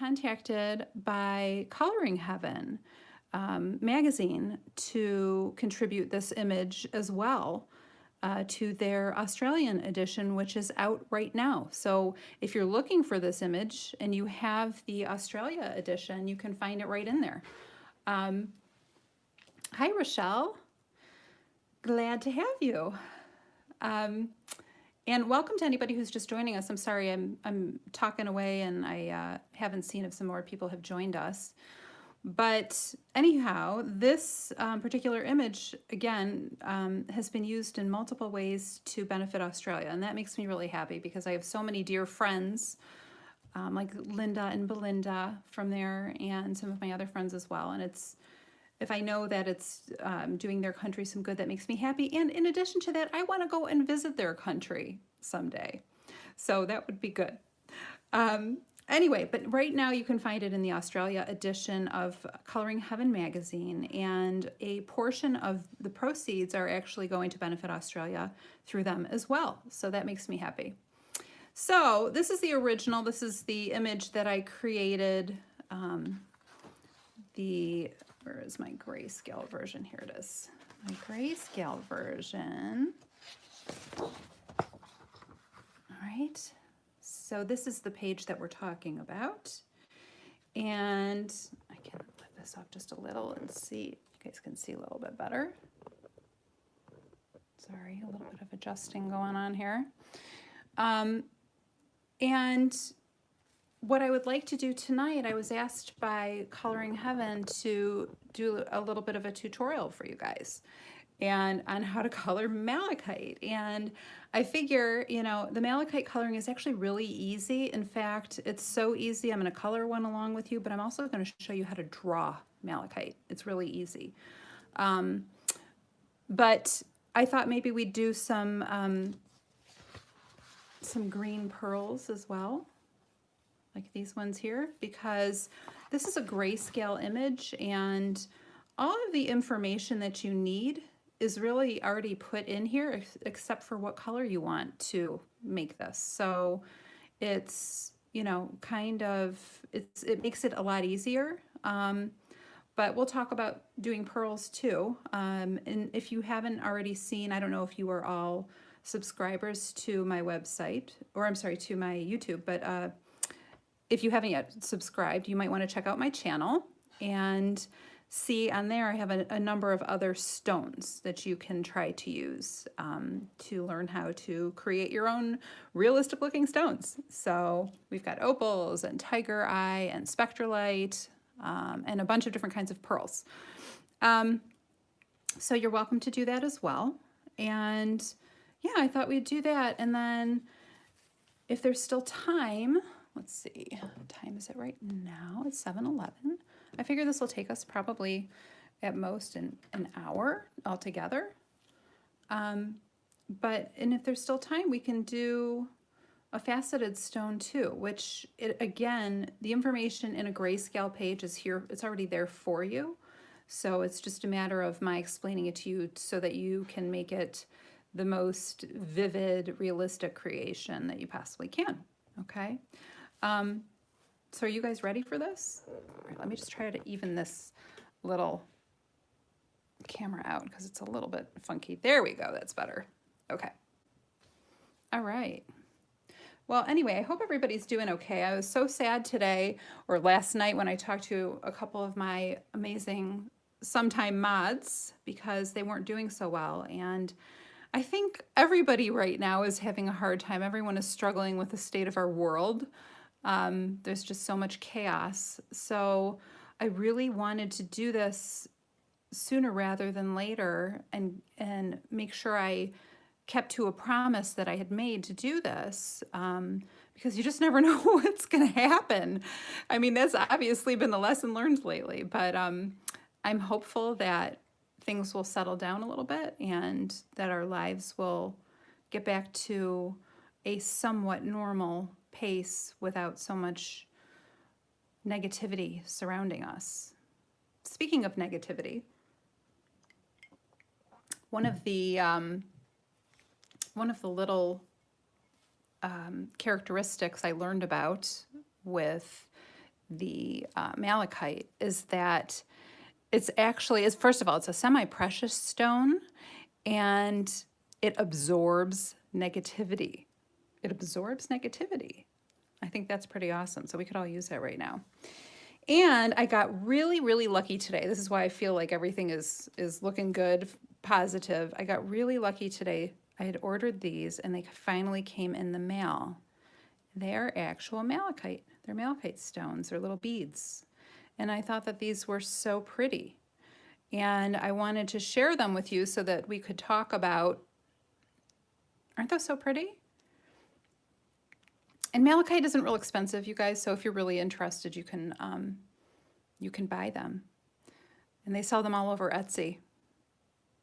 contacted by Coloring Heaven magazine to contribute this image as well to their Australian edition, which is out right now. So if you're looking for this image and you have the Australia edition, you can find it right in there. Hi, Rochelle. Glad to have you. And welcome to anybody who's just joining us. I'm sorry, I'm talking away and I haven't seen if some more people have joined us. But anyhow, this particular image, again, has been used in multiple ways to benefit Australia. And that makes me really happy because I have so many dear friends, like Linda and Belinda from there, and some of my other friends as well. And if I know that it's doing their country some good, that makes me happy. And in addition to that, I want to go and visit their country someday. So that would be good. Anyway, but right now you can find it in the Australia edition of Coloring Heaven magazine, and a portion of the proceeds are actually going to benefit Australia through them as well. So that makes me happy. So this is the original. This is the image that I created. Where is my grayscale version? Here it is. My grayscale version. All right. So this is the page that we're talking about. And I can lift this up just a little and see. You guys can see a little bit better. Sorry, a little bit of adjusting going on here. And what I would like to do tonight, I was asked by Coloring Heaven to do a little bit of a tutorial for you guys and on how to color malachite. And I figure, you know, the malachite coloring is actually really easy. In fact, it's so easy. I'm going to color one along with you, but I'm also going to show you how to draw malachite. It's really easy. But I thought maybe we'd do some green pearls as well, like these ones here, because this is a grayscale image and all of the information that you need is really already put in here except for what color you want to make this. So it's, you know, kind of, it makes it a lot easier. But we'll talk about doing pearls too. And if you haven't already seen, I don't know if you are all subscribers to my website, or I'm sorry, to my YouTube, but if you haven't yet subscribed, you might want to check out my channel and see on there I have a number of other stones that you can try to use to learn how to create your own realistic looking stones. So we've got opals and tiger eye and spectralite and a bunch of different kinds of pearls. So you're welcome to do that as well. And yeah, I thought we'd do that. And then if there's still time, let's see, what time is it right now? It's 7:11. I figure this will take us probably at most an hour altogether. And if there's still time, we can do a faceted stone too, which again, the information in a grayscale page is here. It's already there for you. So it's just a matter of my explaining it to you so that you can make it the most vivid, realistic creation that you possibly can. Okay. So are you guys ready for this? All right, let me just try to even this little camera out because it's a little bit funky. There we go. That's better. Okay. All right. Well, anyway, I hope everybody's doing okay. I was so sad today or last night when I talked to a couple of my amazing sometime mods because they weren't doing so well. And I think everybody right now is having a hard time. Everyone is struggling with the state of our world. There's just so much chaos. So I really wanted to do this sooner rather than later and make sure I kept to a promise that I had made to do this because you just never know what's going to happen. I mean, that's obviously been the lesson learned lately, but I'm hopeful that things will settle down a little bit and that our lives will get back to a somewhat normal pace without so much negativity surrounding us. Speaking of negativity, one of the little characteristics I learned about with the malachite is that it's actually, is first of all, it's a semi-precious stone, and it absorbs negativity. It absorbs negativity. I think that's pretty awesome. So we could all use that right now. And I got really, really lucky today. This is why I feel like everything is looking good, positive. I got really lucky today. I had ordered these and they finally came in the mail. They are actual malachite. They're malachite stones. They're little beads. And I thought that these were so pretty. And I wanted to share them with you so that we could talk about, aren't those so pretty? And malachite isn't real expensive, you guys, so if you're really interested, you can buy them. And they sell them all over Etsy.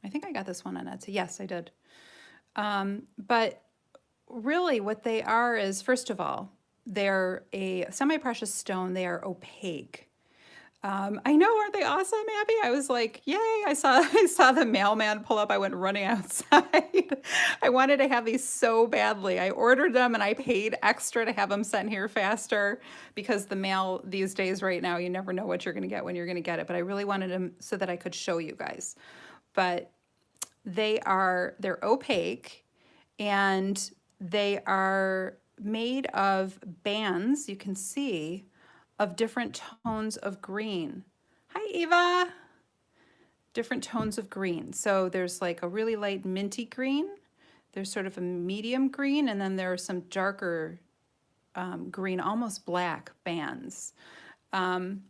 I think I got this one on Etsy. Yes, I did. But really what they are is, first of all, they're a semi-precious stone. They are opaque. I know, aren't they awesome, Abby? I was like, yay, I saw the mailman pull up. I went running outside. I wanted to have these so badly. I ordered them and I paid extra to have them sent here faster because the mail these days right now, you never know what you're going to get when you're going to get it. But I really wanted them so that I could show you guys. But they're opaque and they are made of bands, you can see, of different tones of green. Hi, Eva. Different tones of green. So there's like a really light minty green. There's sort of a medium green, and then there are some darker green, almost black bands. And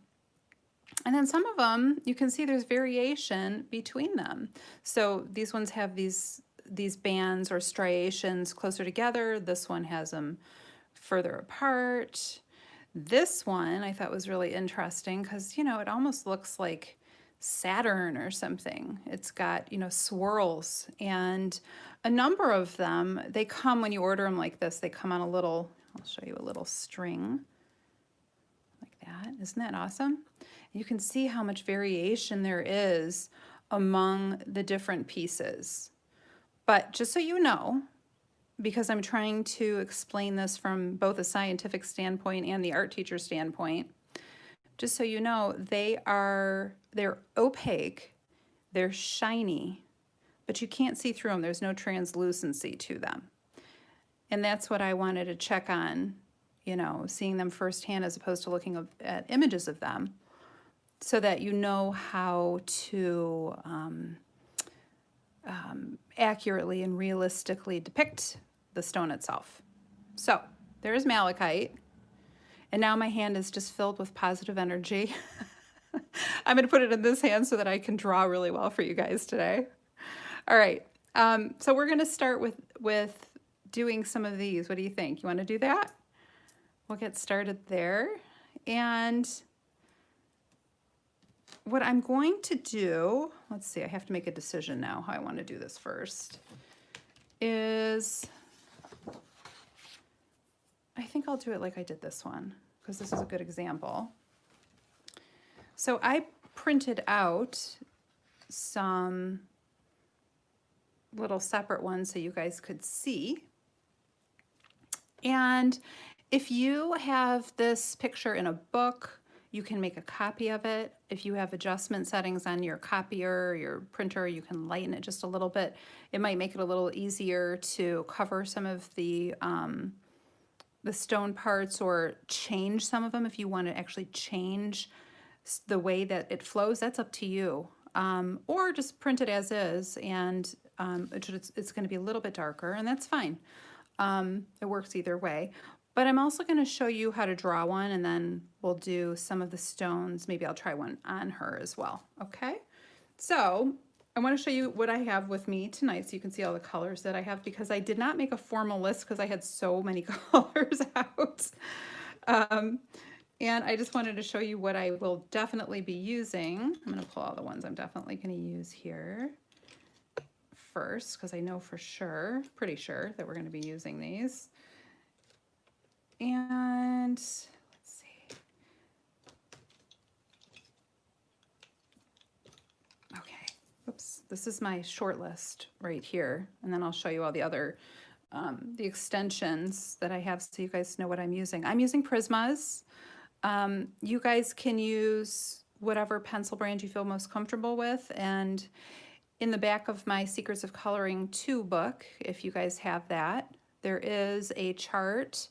then some of them, you can see there's variation between them. So these ones have these bands or striations closer together. This one has them further apart. This one I thought was really interesting because, you know, it almost looks like Saturn or something. It's got, you know, swirls, and a number of them, they come, when you order them like this, they come on a little, I'll show you a little string like that. Isn't that awesome? You can see how much variation there is among the different pieces. But just so you know, because I'm trying to explain this from both a scientific standpoint and the art teacher standpoint, just so you know, they're opaque, they're shiny, but you can't see through them. There's no translucency to them. And that's what I wanted to check on, you know, seeing them firsthand as opposed to looking at images of them, so that you know how to accurately and realistically depict the stone itself. So there's malachite, and now my hand is just filled with positive energy. I'm going to put it in this hand so that I can draw really well for you guys today. All right, so we're going to start with doing some of these. What do you think? You want to do that? We'll get started there. And what I'm going to do, let's see, I have to make a decision now how I want to do this first, is I think I'll do it like I did this one, because this is a good example. So I printed out some little separate ones so you guys could see. And if you have this picture in a book, you can make a copy of it. If you have adjustment settings on your copier or your printer, you can lighten it just a little bit. It might make it a little easier to cover some of the stone parts, or change some of them if you want to actually change the way that it flows. That's up to you. Or just print it as is, and it's going to be a little bit darker, and that's fine. It works either way. But I'm also going to show you how to draw one, and then we'll do some of the stones. Maybe I'll try one on her as well, okay? So I want to show you what I have with me tonight so you can see all the colors that I have, because I did not make a formal list because I had so many colors out. And I just wanted to show you what I will definitely be using. I'm going to pull all the ones I'm definitely going to use here first, because I know for sure, pretty sure, that we're going to be using these. And let's see. Okay, oops, this is my short list right here. And then I'll show you all the other, the extensions that I have so you guys know what I'm using. I'm using Prismas. You guys can use whatever pencil brand you feel most comfortable with. And in the back of my Secrets of Coloring 2 book, if you guys have that, there is a chart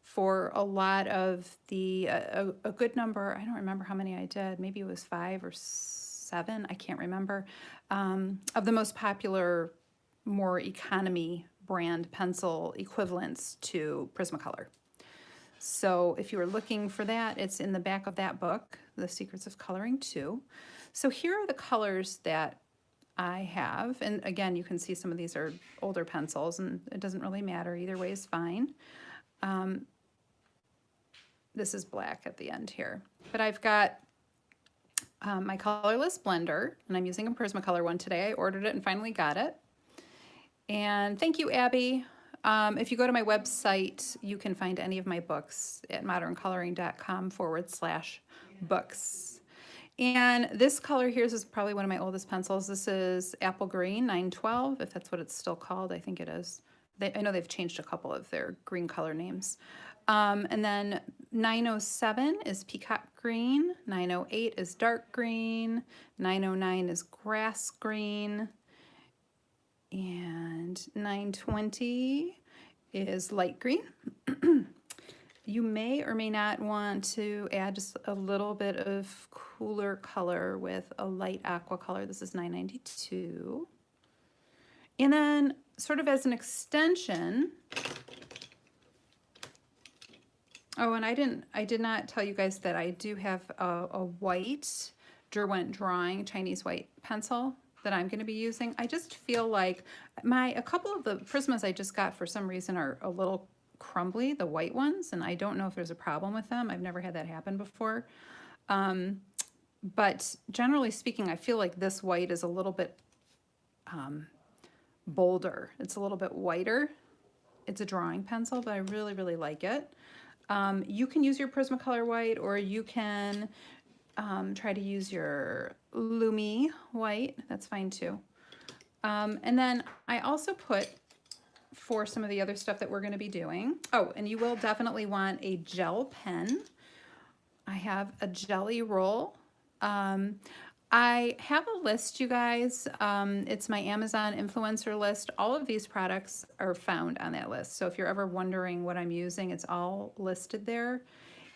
for a lot of the, a good number, I don't remember how many I did, maybe it was 5 or 7, I can't remember, of the most popular, more economy brand pencil equivalents to Prismacolor. So if you were looking for that, it's in the back of that book, The Secrets of Coloring 2. So here are the colors that I have. And again, you can see some of these are older pencils, and it doesn't really matter. Either way is fine. This is black at the end here. But I've got my colorless blender, and I'm using a Prismacolor one today. I ordered it and finally got it. And thank you, Abby. If you go to my website, you can find any of my books at moderncoloring.com/books. And this color here is probably one of my oldest pencils. This is Apple Green 912, if that's what it's still called. I think it is. I know they've changed a couple of their green color names. And then 907 is Peacock Green. 908 is Dark Green. 909 is Grass Green. And 920 is Light Green. You may or may not want to add just a little bit of cooler color with a light aqua color. This is 992. And then sort of as an extension, oh, and I did not tell you guys that I do have a white Derwent Drawing Chinese white pencil that I'm going to be using. I just feel like a couple of the Prismas I just got for some reason are a little crumbly, the white ones, and I don't know if there's a problem with them. I've never had that happen before. But generally speaking, I feel like this white is a little bit bolder. It's a little bit whiter. It's a drawing pencil, but I really, really like it. You can use your Prismacolor white, or you can try to use your Lumi white. That's fine too. And then I also put, for some of the other stuff that we're going to be doing, oh, and you will definitely want a gel pen. I have a jelly roll. I have a list, you guys. It's my Amazon influencer list. All of these products are found on that list. So if you're ever wondering what I'm using, it's all listed there.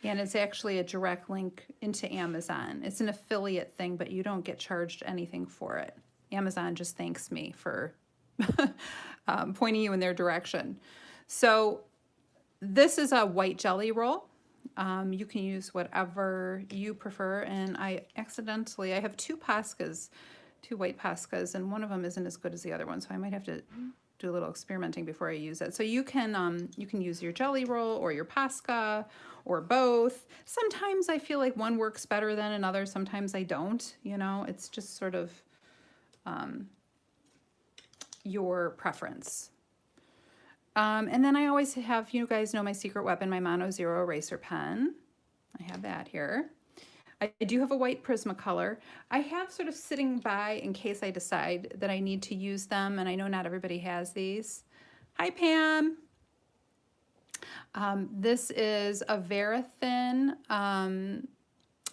And it's actually a direct link into Amazon. It's an affiliate thing, but you don't get charged anything for it. Amazon just thanks me for pointing you in their direction. So this is a white jelly roll. You can use whatever you prefer. And I have two Poscas, two white Poscas, and one of them isn't as good as the other one. So I might have to do a little experimenting before I use it. So you can use your jelly roll or your Posca or both. Sometimes I feel like one works better than another. Sometimes I don't, you know, it's just sort of your preference. And then I always have, you guys know my secret weapon, my Mono Zero eraser pen. I have that here. I do have a white Prismacolor. I have sort of sitting by in case I decide that I need to use them, and I know not everybody has these. Hi, Pam. This is a Verithin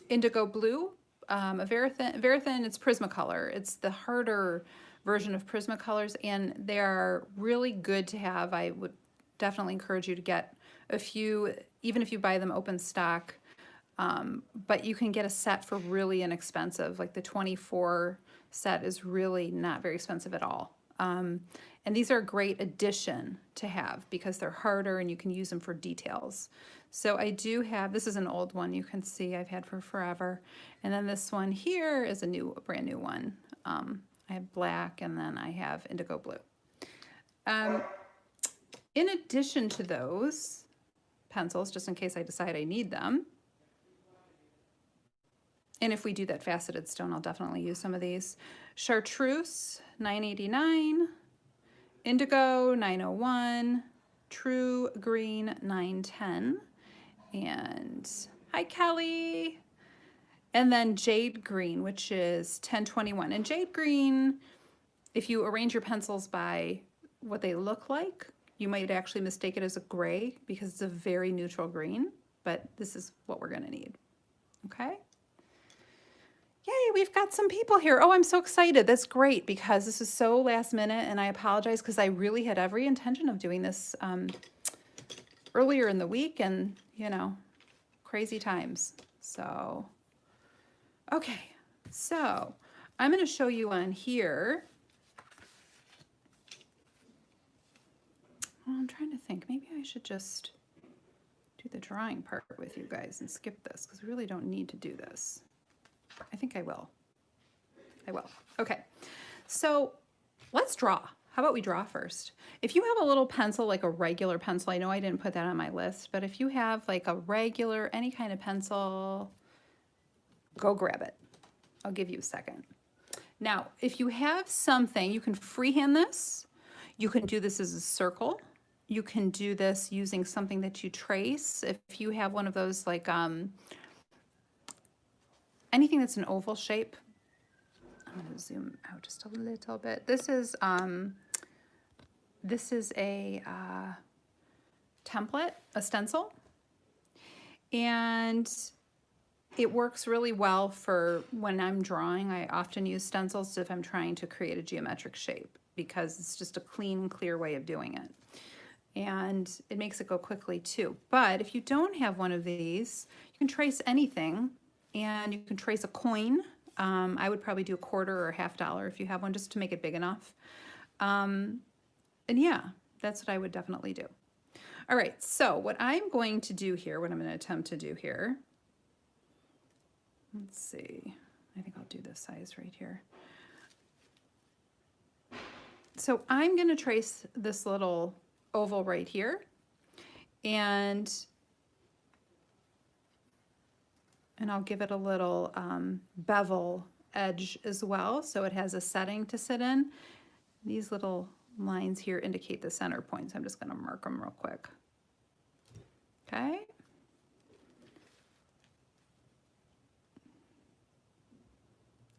Indigo Blue. Verithin, it's Prismacolor. It's the harder version of Prismacolors, and they are really good to have. I would definitely encourage you to get a few, even if you buy them open stock. But you can get a set for really inexpensive. Like the 24 set is really not very expensive at all. And these are a great addition to have because they're harder and you can use them for details. So I do have, this is an old one you can see I've had for forever. And then this one here is a brand new one. I have black, and then I have indigo blue. In addition to those pencils, just in case I decide I need them, and if we do that faceted stone, I'll definitely use some of these. Chartreuse, 989, Indigo, 901, True Green, 910, and hi, Kelly. And then Jade Green, which is 1021. And Jade Green, if you arrange your pencils by what they look like, you might actually mistake it as a gray because it's a very neutral green. but this is what we're gonna need, okay? Yay, we've got some people here. Oh, I'm so excited. That's great because this is so last minute, and I apologize because I really had every intention of doing this earlier in the week, and you know, crazy times. So, okay, so I'm going to show you on here. Well, I'm trying to think. Maybe I should just do the drawing part with you guys and skip this because we really don't need to do this. I think I will. I will. Okay, so let's draw. How about we draw first? If you have a little pencil, like a regular pencil, I know I didn't put that on my list, but if you have like a regular, any kind of pencil, go grab it. I'll give you a second. Now, if you have something, you can freehand this. You can do this as a circle. You can do this using something that you trace. If you have one of those like anything that's an oval shape. I'm going to zoom out just a little bit. This is a template, a stencil, and it works really well for when I'm drawing. I often use stencils if I'm trying to create a geometric shape because it's just a clean, clear way of doing it. And it makes it go quickly too. But if you don't have one of these, you can trace anything, and you can trace a coin. I would probably do a quarter or a $50 if you have one, just to make it big enough. And yeah, that's what I would definitely do. All right, so what I'm going to do here, what I'm going to attempt to do here, let's see, I think I'll do this size right here. So I'm going to trace this little oval right here, and I'll give it a little bevel edge as well, so it has a setting to sit in. These little lines here indicate the center points. I'm just going to mark them real quick. Okay.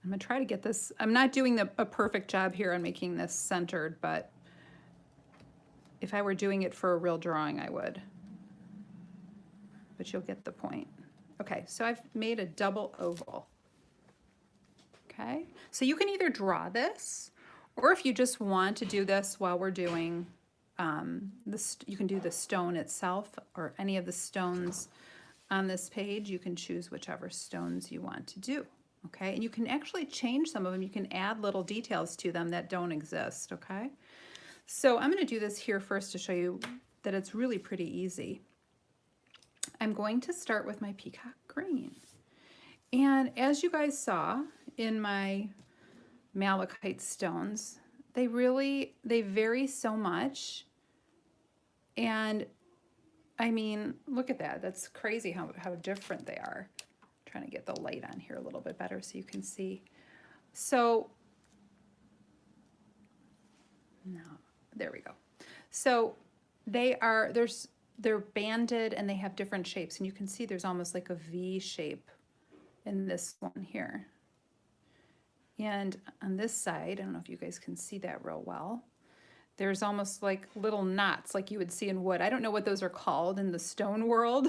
I'm going to try to get this. I'm not doing a perfect job here on making this centered, but if I were doing it for a real drawing, I would. But you'll get the point. Okay, so I've made a double oval. Okay, so you can either draw this, or if you just want to do this while we're doing this, you can do the stone itself or any of the stones on this page. You can choose whichever stones you want to do. Okay, and you can actually change some of them. You can add little details to them that don't exist. Okay, so I'm going to do this here first to show you that it's really pretty easy. I'm going to start with my peacock green. And as you guys saw in my malachite stones, they vary so much. And I mean, look at that. That's crazy how different they are. I'm trying to get the light on here a little bit better so you can see. So, no, there we go. So they're banded and they have different shapes, and you can see there's almost like a V shape in this one here. And on this side, I don't know if you guys can see that real well, there's almost like little knots like you would see in wood. I don't know what those are called in the stone world,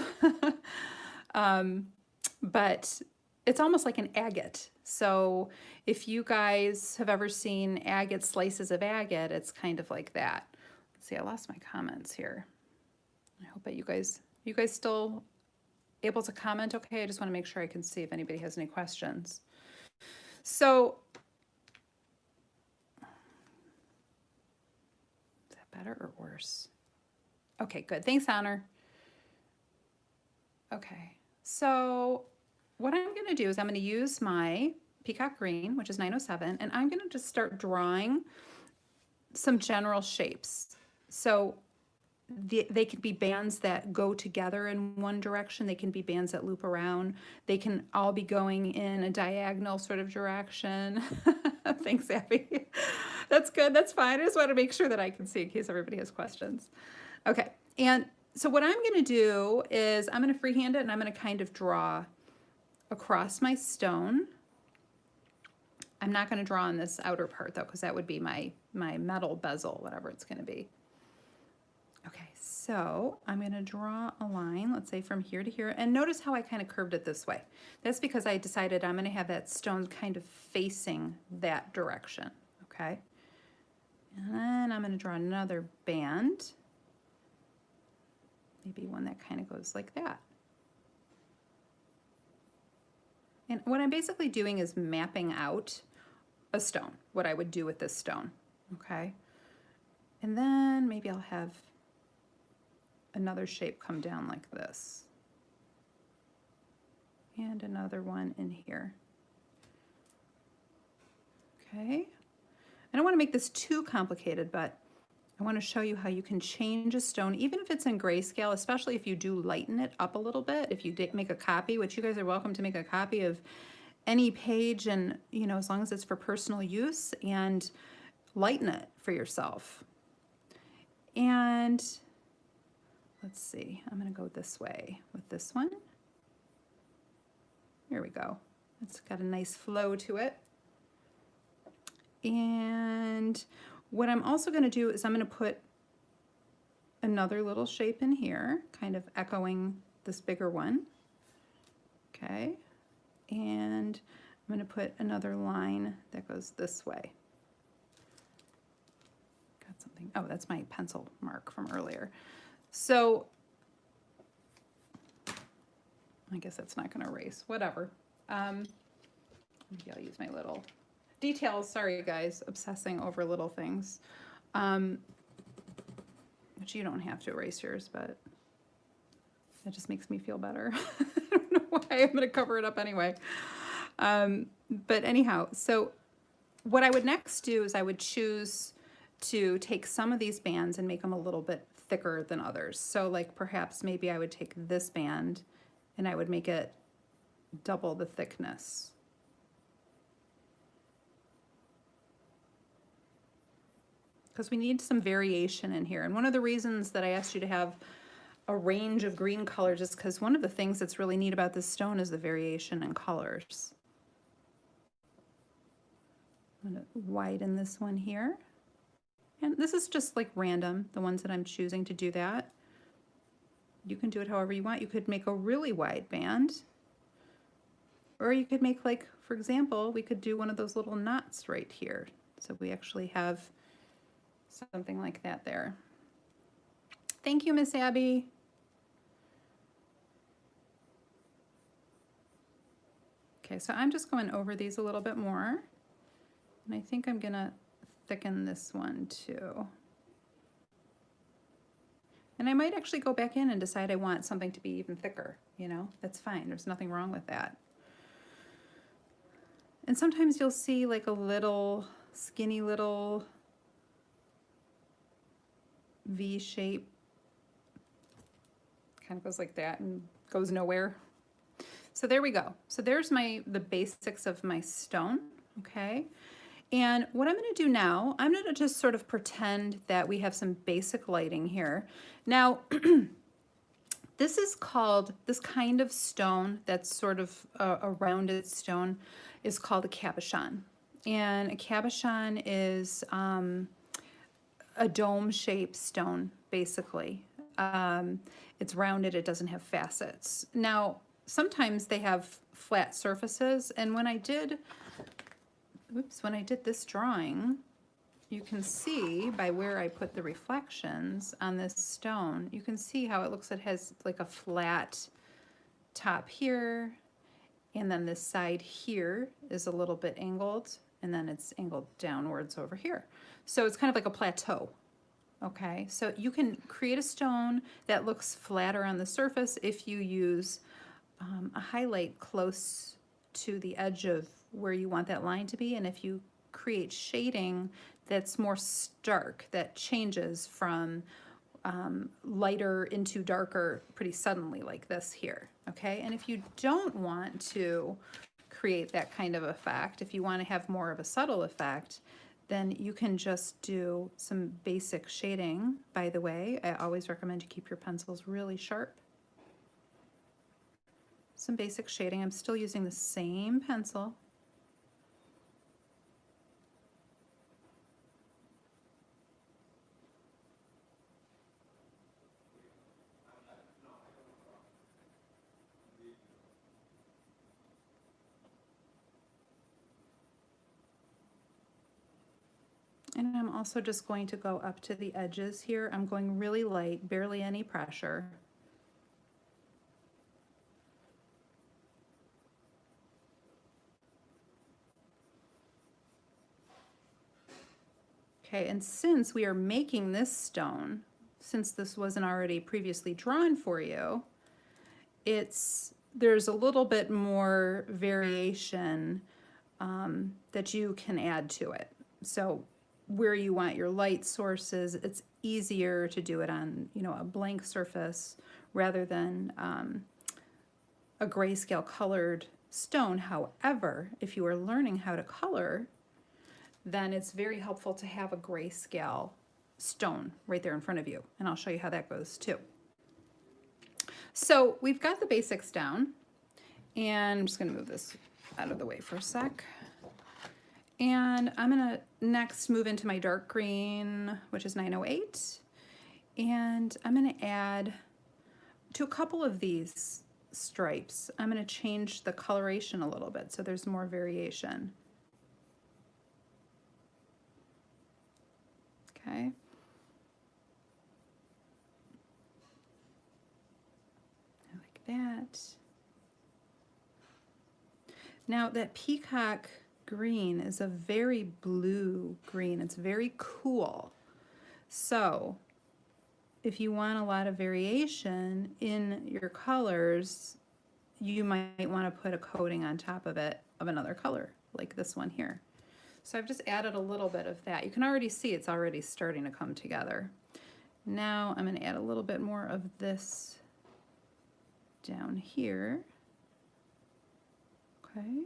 but it's almost like an agate. So if you guys have ever seen agate, slices of agate, it's kind of like that. Let's see, I lost my comments here. I hope that you guys still able to comment okay? I just want to make sure I can see if anybody has any questions. So, is that better or worse? Okay, good. Thanks, Honor. Okay, so what I'm going to do is I'm going to use my peacock green, which is 907, and I'm going to just start drawing some general shapes. So they can be bands that go together in one direction. They can be bands that loop around. They can all be going in a diagonal sort of direction. Thanks, Abby. That's good. That's fine. I just want to make sure that I can see in case everybody has questions. Okay. And so what I'm going to do is I'm going to freehand it, and I'm going to kind of draw across my stone. I'm not going to draw on this outer part though, because that would be my metal bezel, whatever it's going to be. Okay, so I'm going to draw a line, let's say from here to here, and notice how I kind of curved it this way. That's because I decided I'm going to have that stone kind of facing that direction, okay? And then I'm going to draw another band, maybe one that kind of goes like that. And what I'm basically doing is mapping out a stone, what I would do with this stone, okay? And then maybe I'll have another shape come down like this. And another one in here. Okay. I don't want to make this too complicated, but I want to show you how you can change a stone, even if it's in grayscale, especially if you do lighten it up a little bit. If you make a copy, which you guys are welcome to make a copy of any page, and you know, as long as it's for personal use, and lighten it for yourself. And let's see, I'm going to go this way with this one. There we go. It's got a nice flow to it. And what I'm also going to do is I'm going to put another little shape in here, kind of echoing this bigger one. Okay. And I'm going to put another line that goes this way. Got something. Oh, that's my pencil mark from earlier. So I guess that's not going to erase. Whatever. Maybe I'll use my little details. Sorry, guys, obsessing over little things. Which you don't have to erase yours, but it just makes me feel better. I don't know why. I'm going to cover it up anyway. But anyhow, so what I would next do is I would choose to take some of these bands and make them a little bit thicker than others. So like perhaps maybe I would take this band and I would make it double the thickness. Because we need some variation in here. And one of the reasons that I asked you to have a range of green colors is because one of the things that's really neat about this stone is the variation in colors. I'm going to widen this one here. And this is just like random, the ones that I'm choosing to do that. You can do it however you want. You could make a really wide band. Or you could make, like, for example, we could do one of those little knots right here. So we actually have something like that there. Thank you, Miss Abby. Okay, so I'm just going over these a little bit more. And I think I'm gonna thicken this one too. And I might actually go back in and decide I want something to be even thicker, you know, that's fine. There's nothing wrong with that. And sometimes you'll see like a little skinny little V shape, kind of goes like that and goes nowhere. So there we go. So there's the basics of my stone, okay? And what I'm going to do now, I'm going to just sort of pretend that we have some basic lighting here. Now, this is called, this kind of stone that's sort of a rounded stone is called a cabochon. And a cabochon is a dome-shaped stone, basically. It's rounded, it doesn't have facets. Now, sometimes they have flat surfaces, and when I did this drawing, you can see by where I put the reflections on this stone, you can see how it looks, it has like a flat top here, and then this side here is a little bit angled, and then it's angled downwards over here. So it's kind of like a plateau, okay? So you can create a stone that looks flatter on the surface if you use a highlight close to the edge of where you want that line to be, and if you create shading that's more stark, that changes from lighter into darker pretty suddenly like this here, okay? And if you don't want to create that kind of effect, if you want to have more of a subtle effect, then you can just do some basic shading. By the way, I always recommend you keep your pencils really sharp. Some basic shading. I'm still using the same pencil. I'm also just going to go up to the edges here. I'm going really light, barely any pressure. Okay, and since we are making this stone, since this wasn't already previously drawn for you, there's a little bit more variation that you can add to it. So where you want your light sources, it's easier to do it on, you know, a blank surface rather than a grayscale colored stone. However, if you are learning how to color, then it's very helpful to have a grayscale stone right there in front of you. And I'll show you how that goes too. So we've got the basics down, and I'm just gonna move this out of the way for a sec. And I'm gonna next move into my dark green, which is 908. And I'm gonna add to a couple of these stripes, I'm gonna change the coloration a little bit so there's more variation. Okay. Like that. Now that peacock green is a very blue green. It's very cool. So if you want a lot of variation in your colors, you might want to put a coating on top of it of another color, like this one here. So I've just added a little bit of that. You can already see it's already starting to come together. Now I'm going to add a little bit more of this down here. Okay.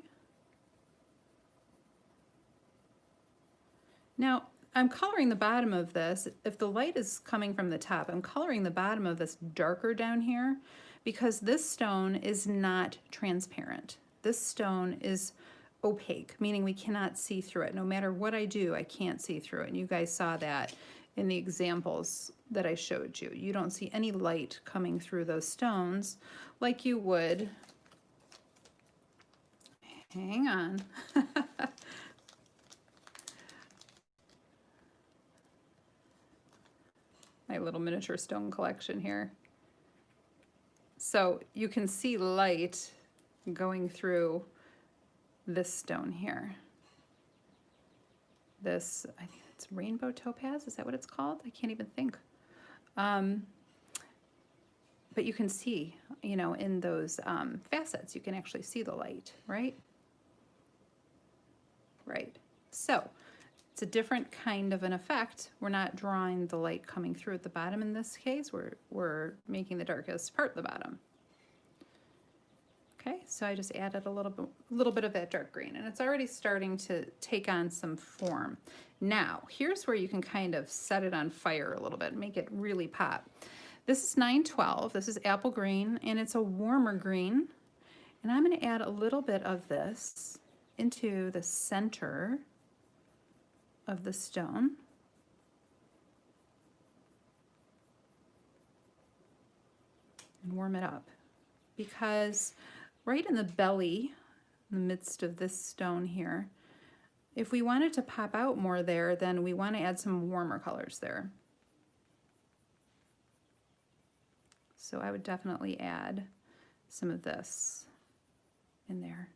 Now I'm coloring the bottom of this. If the light is coming from the top, I'm coloring the bottom of this darker down here because this stone is not transparent. This stone is opaque, meaning we cannot see through it. No matter what I do, I can't see through it. And you guys saw that in the examples that I showed you. You don't see any light coming through those stones like you would. Hang on. My little miniature stone collection here. So you can see light going through this stone here. This, I think it's rainbow topaz, is that what it's called? I can't even think. But you can see, you know, in those facets, you can actually see the light, right? Right. So it's a different kind of an effect. We're not drawing the light coming through at the bottom in this case. We're making the darkest part the bottom. Okay, so I just added a little bit of that dark green, and it's already starting to take on some form. Now, here's where you can kind of set it on fire a little bit, make it really pop. This is 912, this is apple green, and it's a warmer green. And I'm gonna add a little bit of this into the center of the stone. And warm it up, because right in the belly, in the midst of this stone here, if we wanted to pop out more there, then we want to add some warmer colors there. So I would definitely add some of this in there.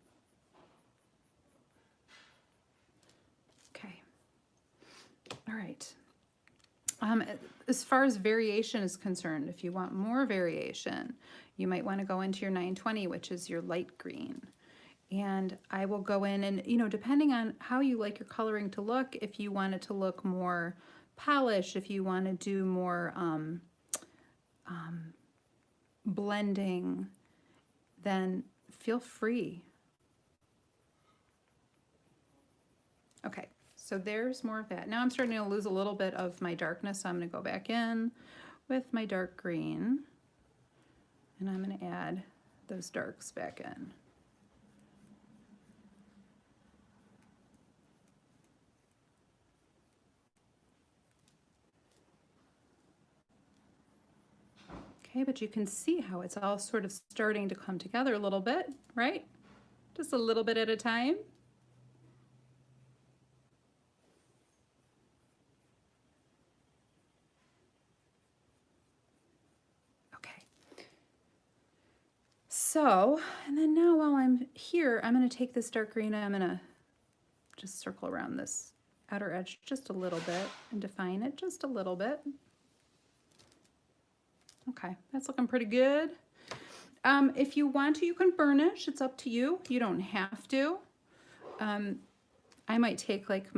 Okay. All right. As far as variation is concerned, if you want more variation, you might want to go into your 920, which is your light green. And I will go in and, you know, depending on how you like your coloring to look, if you want it to look more polished, if you want to do more blending, then feel free. Okay. So there's more of that. Now I'm starting to lose a little bit of my darkness, so I'm going to go back in with my dark green, and I'm going to add those darks back in. Okay, but you can see how it's all sort of starting to come together a little bit, right? Just a little bit at a time. So, and then now while I'm here, I'm going to take this dark green and I'm going to just circle around this outer edge just a little bit and define it just a little bit. Okay, that's looking pretty good. If you want to, you can burnish. It's up to you. You don't have to. I might take like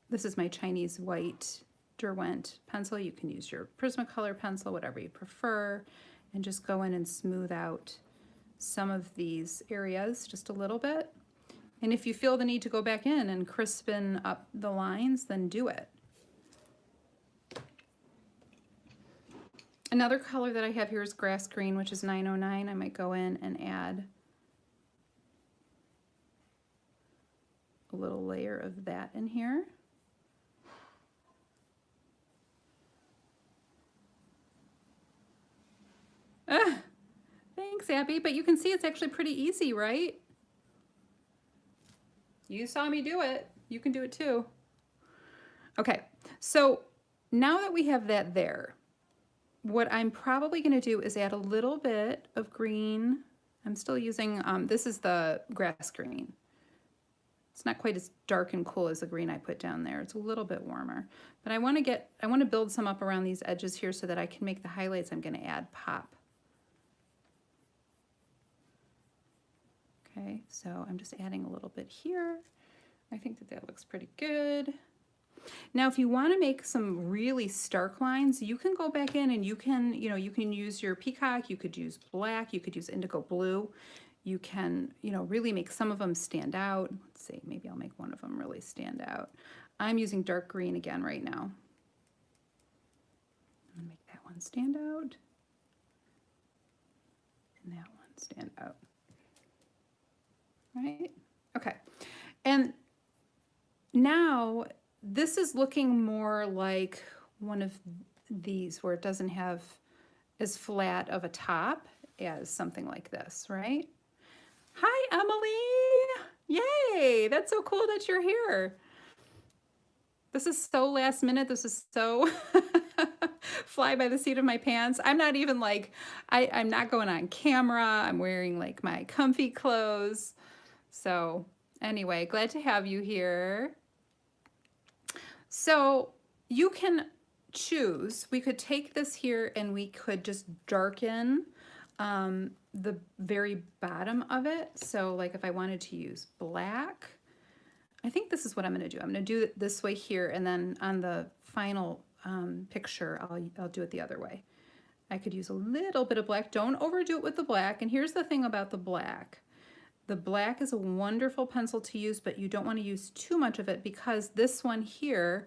this is my Chinese white Derwent pencil. You can use your Prismacolor pencil, whatever you prefer, and just go in and smooth out some of these areas just a little bit. And if you feel the need to go back in and crispen up the lines, then do it. Another color that I have here is grass green, which is 909. I might go in and add a little layer of that in here. Thanks, Abby, but you can see it's actually pretty easy, right? You saw me do it. You can do it too. Okay, so now that we have that there, what I'm probably going to do is add a little bit of green. I'm still using, this is the grass green. It's not quite as dark and cool as the green I put down there. It's a little bit warmer. But I want to build some up around these edges here so that I can make the highlights I'm going to add pop. Okay, so I'm just adding a little bit here. I think that looks pretty good. Now, if you want to make some really stark lines, you can go back in and you can use your peacock, you could use black, you could use indigo blue. You can, really make some of them stand out. Let's see, maybe I'll make one of them really stand out. I'm using dark green again right now. I'm gonna make that one stand out. And that one stand out. Right? Okay. And now this is looking more like one of these where it doesn't have as flat of a top as something like this, right? Hi, Emily! Yay! That's so cool that you're here. This is so last minute. This is so fly by the seat of my pants. I'm not even like, I'm not going on camera. I'm wearing like my comfy clothes. So anyway, glad to have you here. So you can choose, we could take this here and we could just darken the very bottom of it. So like if I wanted to use black, I think this is what I'm going to do. I'm going to do it this way here, and then on the final picture, I'll do it the other way. I could use a little bit of black. Don't overdo it with the black. And here's the thing about the black. The black is a wonderful pencil to use, but you don't want to use too much of it because this one here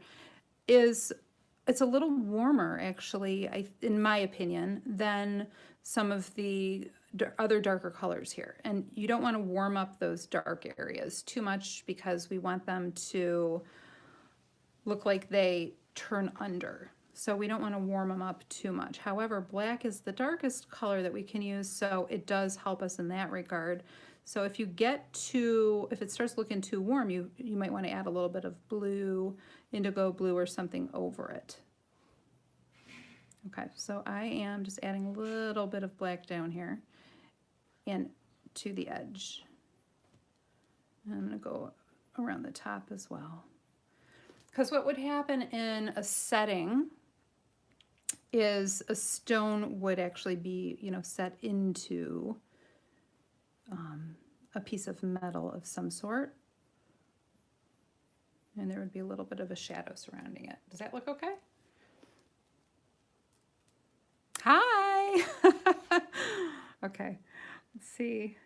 it's a little warmer, actually, in my opinion, than some of the other darker colors here. And you don't want to warm up those dark areas too much because we want them to look like they turn under. So we don't want to warm them up too much. However, black is the darkest color that we can use, so it does help us in that regard. So if it starts looking too warm, you might want to add a little bit of blue, indigo blue or something over it. Okay, so I am just adding a little bit of black down here and to the edge. And I'm going to go around the top as well. Because what would happen in a setting is a stone would actually be, set into a piece of metal of some sort. And there would be a little bit of a shadow surrounding it. Does that look okay? Hi! Okay, let's see.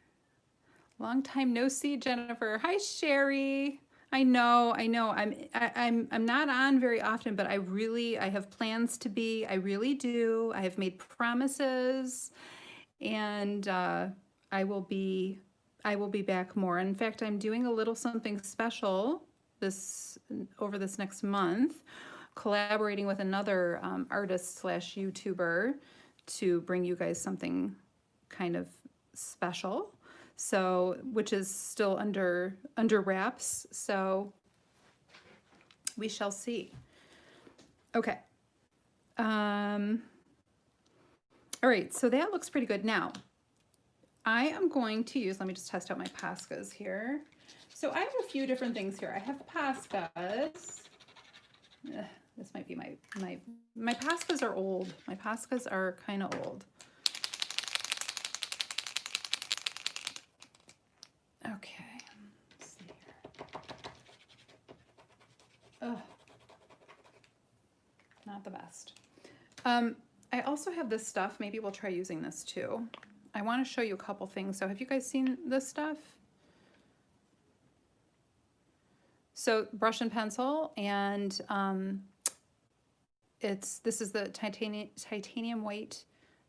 Long time no see, Jennifer. Hi, Sherry. I know. I'm not on very often, but I have plans to be. I really do. I have made promises, and I will be back more. In fact, I'm doing a little something special over this next month, collaborating with another artist / YouTuber to bring you guys something kind of special. So, which is still under wraps. So we shall see. Okay. All right. So that looks pretty good. Now, I am going to use, let me just test out my Poscas here. So I have a few different things here. I have Poscas. This might be my Poscas are old. My Poscas are kind of old. Okay, let's see here. Oh, not the best. I also have this stuff. Maybe we'll try using this too. I want to show you a couple things. So have you guys seen this stuff? So brush and pencil, and this is the titanium white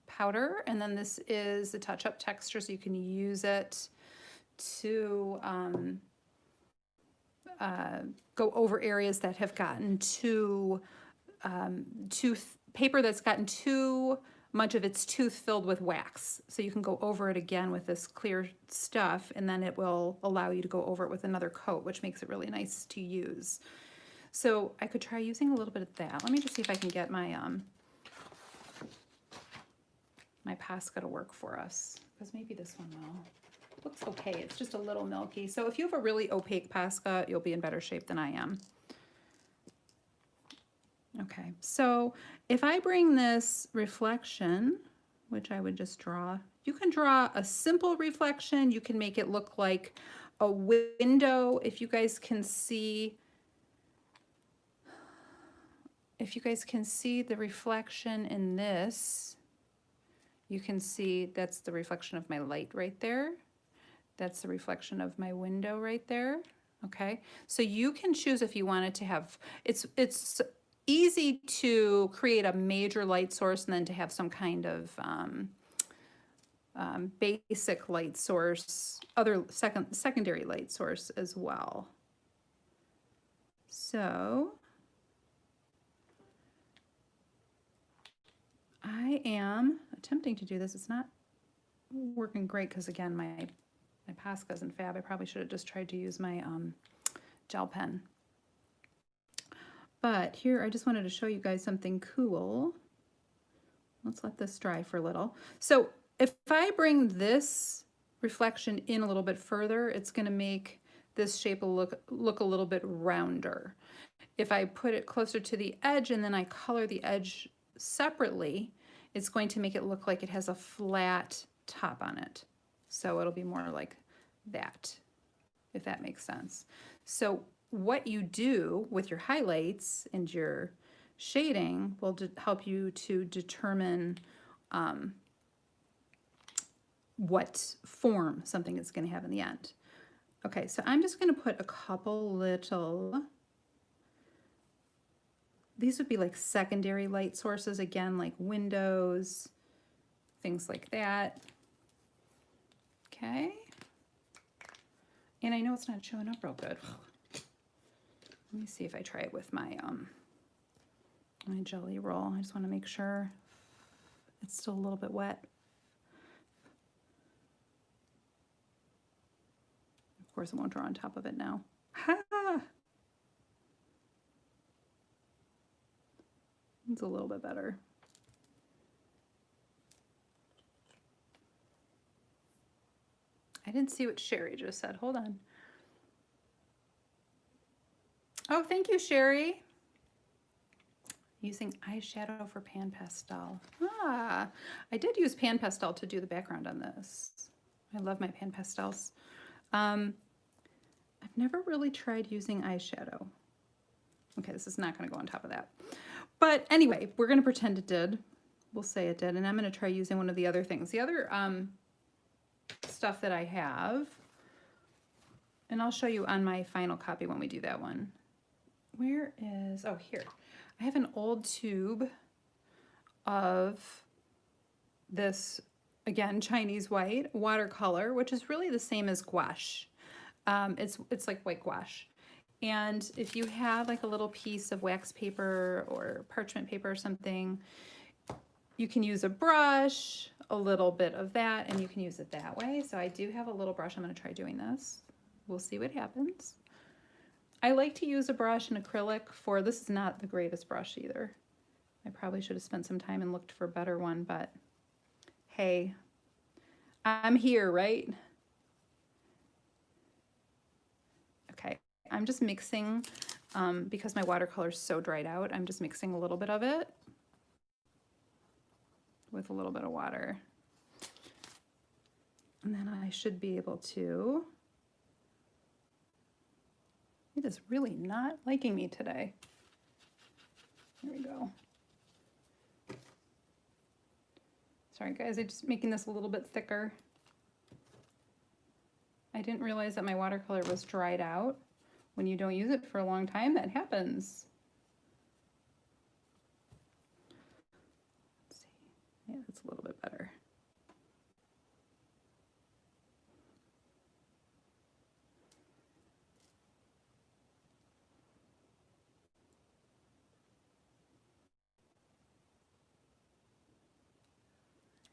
powder, and then this is the touch-up texture, so you can use it to go over areas that have gotten too paper that's gotten too much of its tooth filled with wax. So you can go over it again with this clear stuff, and then it will allow you to go over it with another coat, which makes it really nice to use. So I could try using a little bit of that. Let me just see if I can get my my Posca to work for us, because maybe this one will. Looks okay. It's just a little milky. So if you have a really opaque Posca, you'll be in better shape than I am. Okay, so if I bring this reflection, which I would just draw, you can draw a simple reflection. You can make it look like a window. If you guys can see, the reflection in this, you can see that's the reflection of my light right there. That's the reflection of my window right there. Okay, so you can choose if you wanted to have, it's easy to create a major light source and then to have some kind of basic light source, other secondary light source as well. So I am attempting to do this. It's not working great because, again, my Posca isn't fab. I probably should have just tried to use my gel pen. But here, I just wanted to show you guys something cool. Let's let this dry for a little. So if I bring this reflection in a little bit further, it's going to make this shape look a little bit rounder. If I put it closer to the edge and then I color the edge separately, it's going to make it look like it has a flat top on it. So it'll be more like that, if that makes sense. So what you do with your highlights and your shading will help you to determine what form something is going to have in the end. Okay, so I'm just going to put a couple little, these would be like secondary light sources, again, like windows, things like that. Okay. And I know it's not showing up real good. Let me see if I try it with my my jelly roll. I just want to make sure it's still a little bit wet. Of course, it won't draw on top of it now. Ha! It's a little bit better. I didn't see what Sherry just said. Hold on. Oh, thank you, Sherry. Using eyeshadow for pan pastel. Ah, I did use pan pastel to do the background on this. I love my pan pastels. I've never really tried using eyeshadow. Okay, this is not going to go on top of that. But anyway, we're going to pretend it did. We'll say it did. And I'm going to try using one of the other things. The other stuff that I have, and I'll show you on my final copy when we do that one. Where is, oh, here. I have an old tube of this, again, Chinese white watercolor, which is really the same as gouache. It's like white gouache. And if you have like a little piece of wax paper or parchment paper or something, you can use a brush, a little bit of that, and you can use it that way. So I do have a little brush. I'm going to try doing this. We'll see what happens. I like to use a brush and acrylic for, this is not the greatest brush either. I probably should have spent some time and looked for a better one, but hey, I'm here, right? Okay, I'm just mixing, because my watercolor is so dried out, I'm just mixing a little bit of it with a little bit of water. And then I should be able to, it is really not liking me today. There we go. Sorry guys, I'm just making this a little bit thicker. I didn't realize that my watercolor was dried out. When you don't use it for a long time, that happens. Let's see. Yeah, that's a little bit better.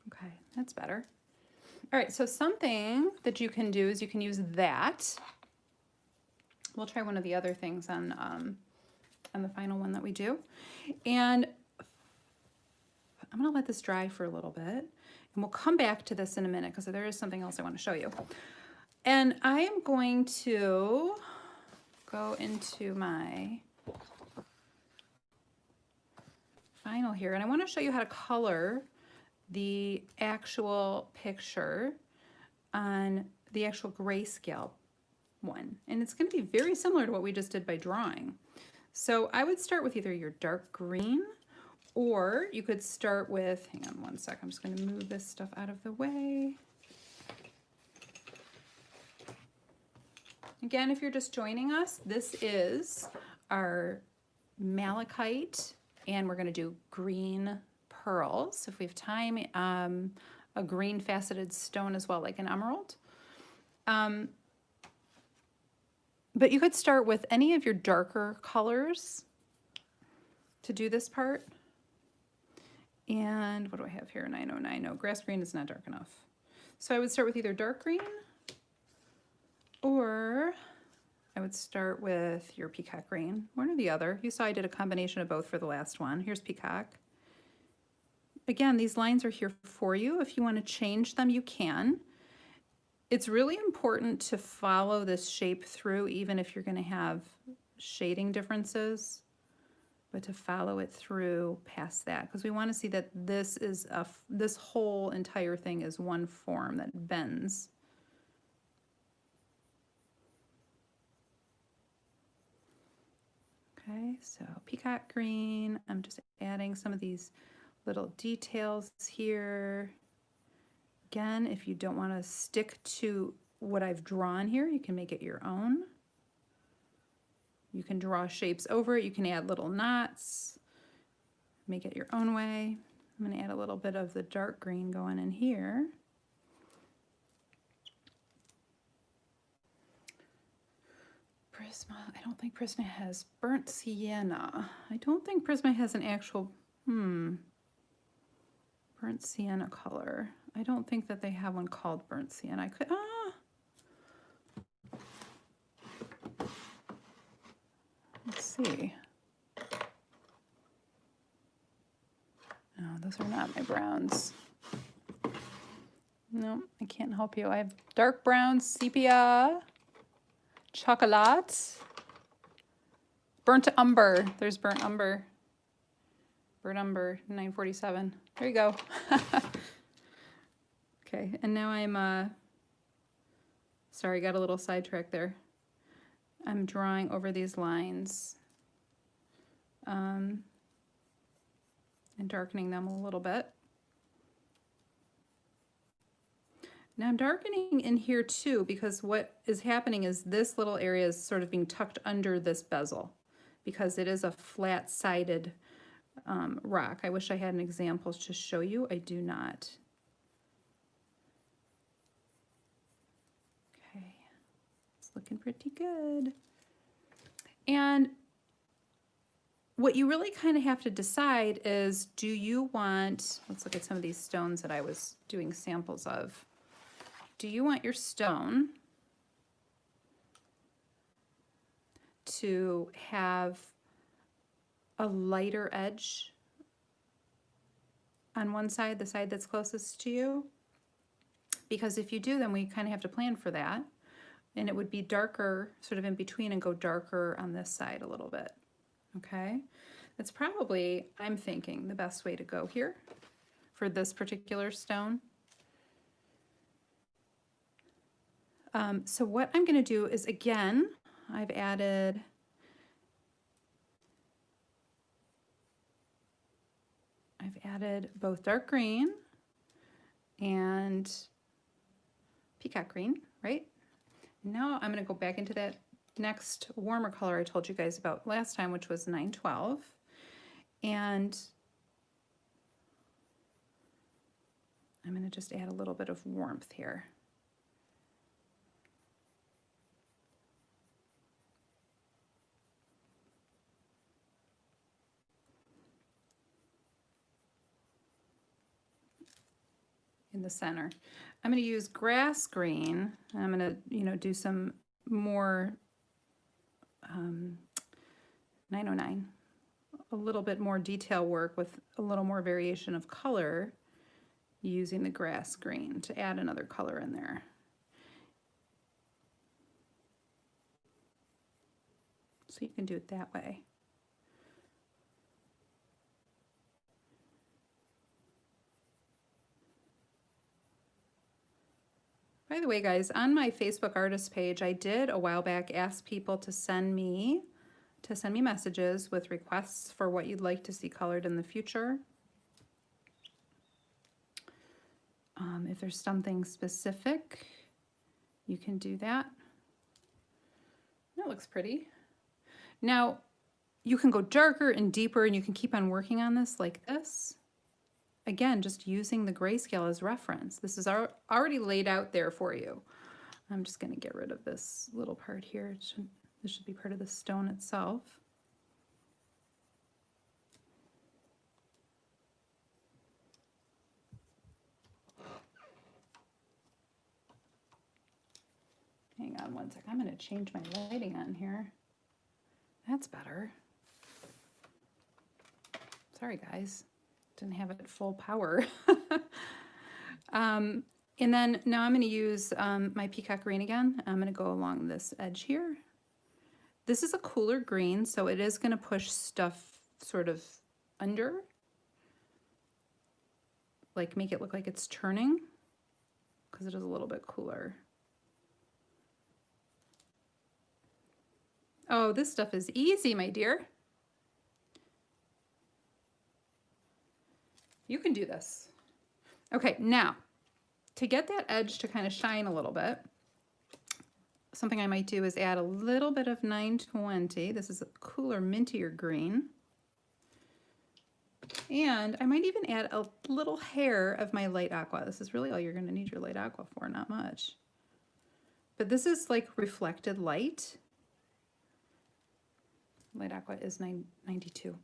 Okay, that's better. All right, so something that you can do is you can use that. We'll try one of the other things on the final one that we do. And I'm gonna let this dry for a little bit, and we'll come back to this in a minute because there is something else I want to show you. And I am going to go into my final here, and I want to show you how to color the actual picture on the actual grayscale one. And it's going to be very similar to what we just did by drawing. So I would start with either your dark green, or you could start with, hang on one sec, I'm just going to move this stuff out of the way. Again, if you're just joining us, this is our malachite, and we're going to do green pearls. If we have time, a green faceted stone as well, like an emerald. But you could start with any of your darker colors to do this part. And what do I have here? 909. No, grass green is not dark enough. So I would start with either dark green, or I would start with your peacock green, one or the other. You saw I did a combination of both for the last one. Here's peacock. Again, these lines are here for you. If you want to change them, you can. It's really important to follow this shape through, even if you're going to have shading differences, but to follow it through past that, because we want to see that this is this whole entire thing is one form that bends. Okay, so peacock green, I'm just adding some of these little details here. Again, if you don't want to stick to what I've drawn here, you can make it your own. You can draw shapes over it. You can add little knots, make it your own way. I'm going to add a little bit of the dark green going in here. Prisma, I don't think Prisma has burnt sienna. I don't think Prisma has an actual, burnt sienna color. I don't think that they have one called burnt sienna. I could, let's see. No, those are not my browns. No, I can't help you. I have dark brown, sepia, chocolate, burnt umber. There's burnt umber. Burnt umber, 947. There you go. Okay, and now I'm, sorry, got a little sidetracked there. I'm drawing over these lines and darkening them a little bit. Now I'm darkening in here too, because what is happening is this little area is sort of being tucked under this bezel, because it is a flat-sided rock. I wish I had an example to show you. I do not. Okay, it's looking pretty good. And what you really kind of have to decide is, do you want, let's look at some of these stones that I was doing samples of. Do you want your stone to have a lighter edge on one side, the side that's closest to you? because if you do, then we kind of have to plan for that. And it would be darker sort of in between and go darker on this side a little bit. Okay, that's probably, I'm thinking, the best way to go here for this particular stone. So what I'm going to do is, again, I've added both dark green and peacock green, right? Now I'm going to go back into that next warmer color I told you guys about last time, which was 912. And I'm going to just add a little bit of warmth here. In the center. I'm going to use grass green. I'm going to, do some more 909, a little bit more detail work with a little more variation of color using the grass green to add another color in there. So you can do it that way. By the way, guys, on my Facebook artist page, I did a while back ask people to send me messages with requests for what you'd like to see colored in the future. If there's something specific, you can do that. That looks pretty. Now, you can go darker and deeper, and you can keep on working on this like this. Again, just using the grayscale as reference. This is already laid out there for you. I'm just going to get rid of this little part here. This should be part of the stone itself. Hang on one sec. I'm going to change my lighting on here. That's better. Sorry, guys. Didn't have it at full power. And then now I'm going to use my peacock green again. I'm going to go along this edge here. This is a cooler green, so it is going to push stuff sort of under, like make it look like it's turning, because it is a little bit cooler. Oh, this stuff is easy, my dear. You can do this. Okay, now, to get that edge to kind of shine a little bit, something I might do is add a little bit of 920. This is a cooler, mintier green. And I might even add a little hair of my light aqua. This is really all you're going to need your light aqua for, not much. But this is like reflected light. Light aqua is 992.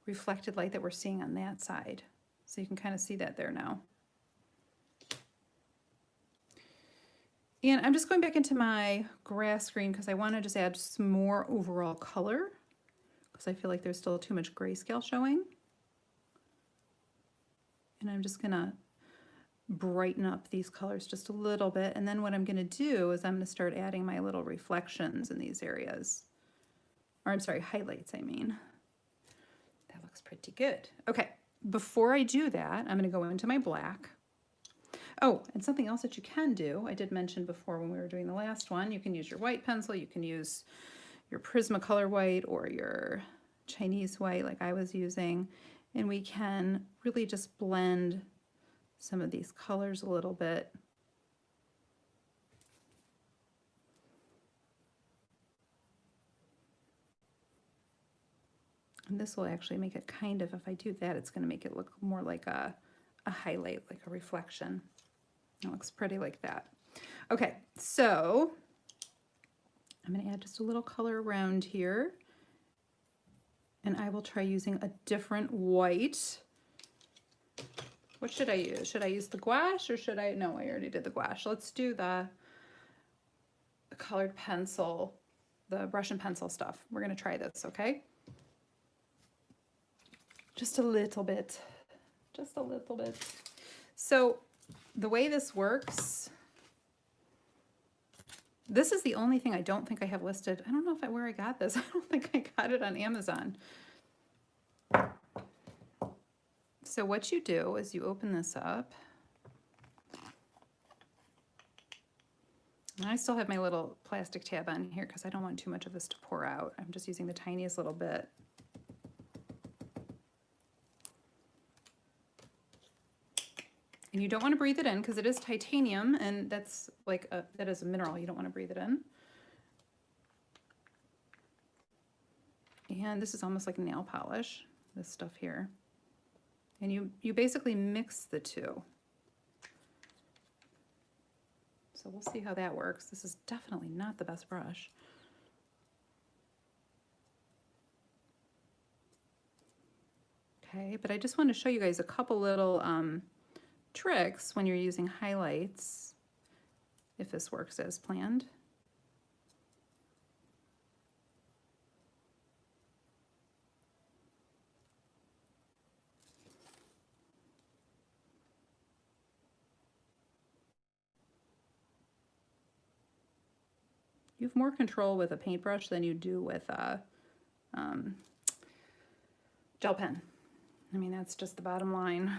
Reflected light that we're seeing on that side. So you can kind of see that there now. And I'm just going back into my grass green because I want to just add some more overall color, because I feel like there's still too much grayscale showing. And I'm just going to brighten up these colors just a little bit. And then what I'm going to do is I'm going to start adding my little reflections in these areas. Or I'm sorry, highlights, I mean. That looks pretty good. Okay, before I do that, I'm going to go into my black. Oh, and something else that you can do, I did mention before when we were doing the last one, you can use your white pencil, you can use your Prismacolor white or your Chinese white like I was using, and we can really just blend some of these colors a little bit. And this will actually make it kind of, if I do that, it's going to make it look more like a highlight, like a reflection. It looks pretty like that. Okay, so I'm going to add just a little color around here. And I will try using a different white. What should I use? Should I use the gouache or should I? No, I already did the gouache. Let's do the colored pencil, the brush and pencil stuff. We're going to try this, okay? Just a little bit. Just a little bit. So the way this works, this is the only thing I don't think I have listed. I don't know where I got this. I don't think I got it on Amazon. So what you do is you open this up. And I still have my little plastic tab on here because I don't want too much of this to pour out. I'm just using the tiniest little bit. And you don't want to breathe it in because it is titanium, and that's like that is a mineral. You don't want to breathe it in. And this is almost like nail polish, this stuff here. And you basically mix the two. So we'll see how that works. This is definitely not the best brush. Okay, but I just want to show you guys a couple little tricks when you're using highlights, if this works as planned. You have more control with a paintbrush than you do with a gel pen. I mean, that's just the bottom line.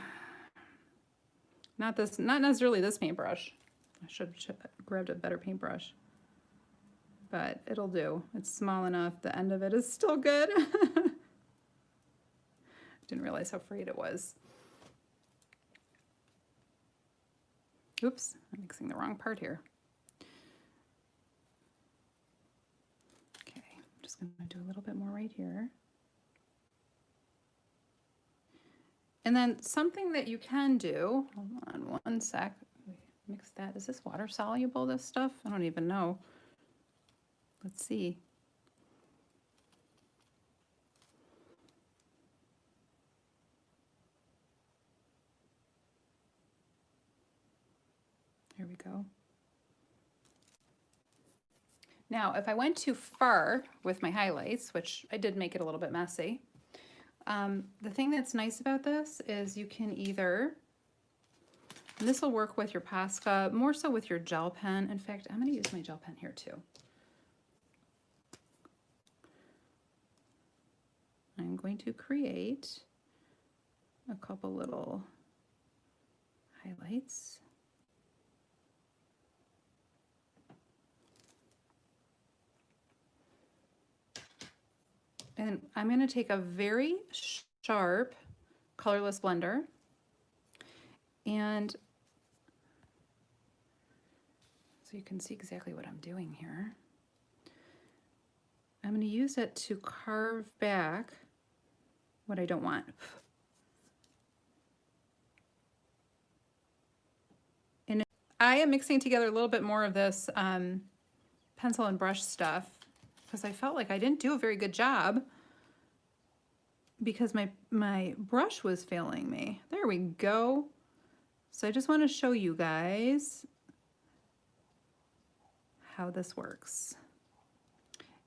Not necessarily this paintbrush. I should have grabbed a better paintbrush. But it'll do. It's small enough. The end of it is still good. Didn't realize how frayed it was. Oops, I'm mixing the wrong part here. Okay, I'm just going to do a little bit more right here. And then something that you can do, hold on one sec, mix that. Is this water soluble, this stuff? I don't even know. Let's see. There we go. Now, if I went too far with my highlights, which I did make it a little bit messy, the thing that's nice about this is you can either, and this will work with your Posca, more so with your gel pen. In fact, I'm going to use my gel pen here too. I'm going to create a couple little highlights. And I'm going to take a very sharp colorless blender, and so you can see exactly what I'm doing here. I'm going to use it to carve back what I don't want. And I am mixing together a little bit more of this pencil and brush stuff because I felt like I didn't do a very good job because my brush was failing me. There we go. So I just want to show you guys how this works.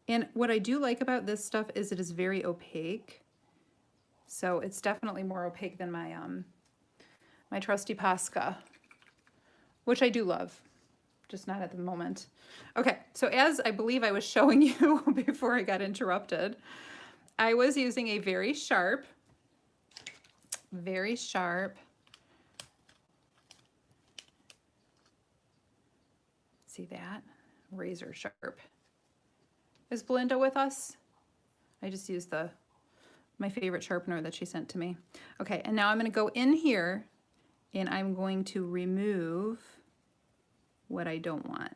And what I do like about this stuff is it is very opaque. So it's definitely more opaque than my my trusty Posca, which I do love, just not at the moment. Okay, so as I believe I was showing you before I got interrupted, I was using a very sharp, see that? Razor sharp. Is Belinda with us? I just used my favorite sharpener that she sent to me. Okay, and now I'm going to go in here and I'm going to remove what I don't want.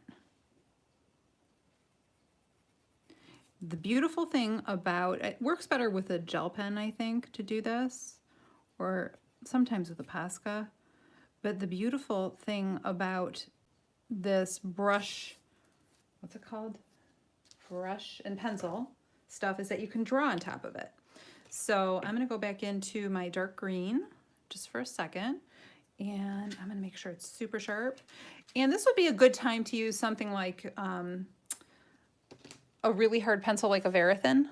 The beautiful thing about it works better with a gel pen, I think, to do this, or sometimes with a Posca. But the beautiful thing about this brush, what's it called? Brush and pencil stuff is that you can draw on top of it. So I'm going to go back into my dark green just for a second, and I'm going to make sure it's super sharp. And this would be a good time to use something like a really hard pencil like a Verithin.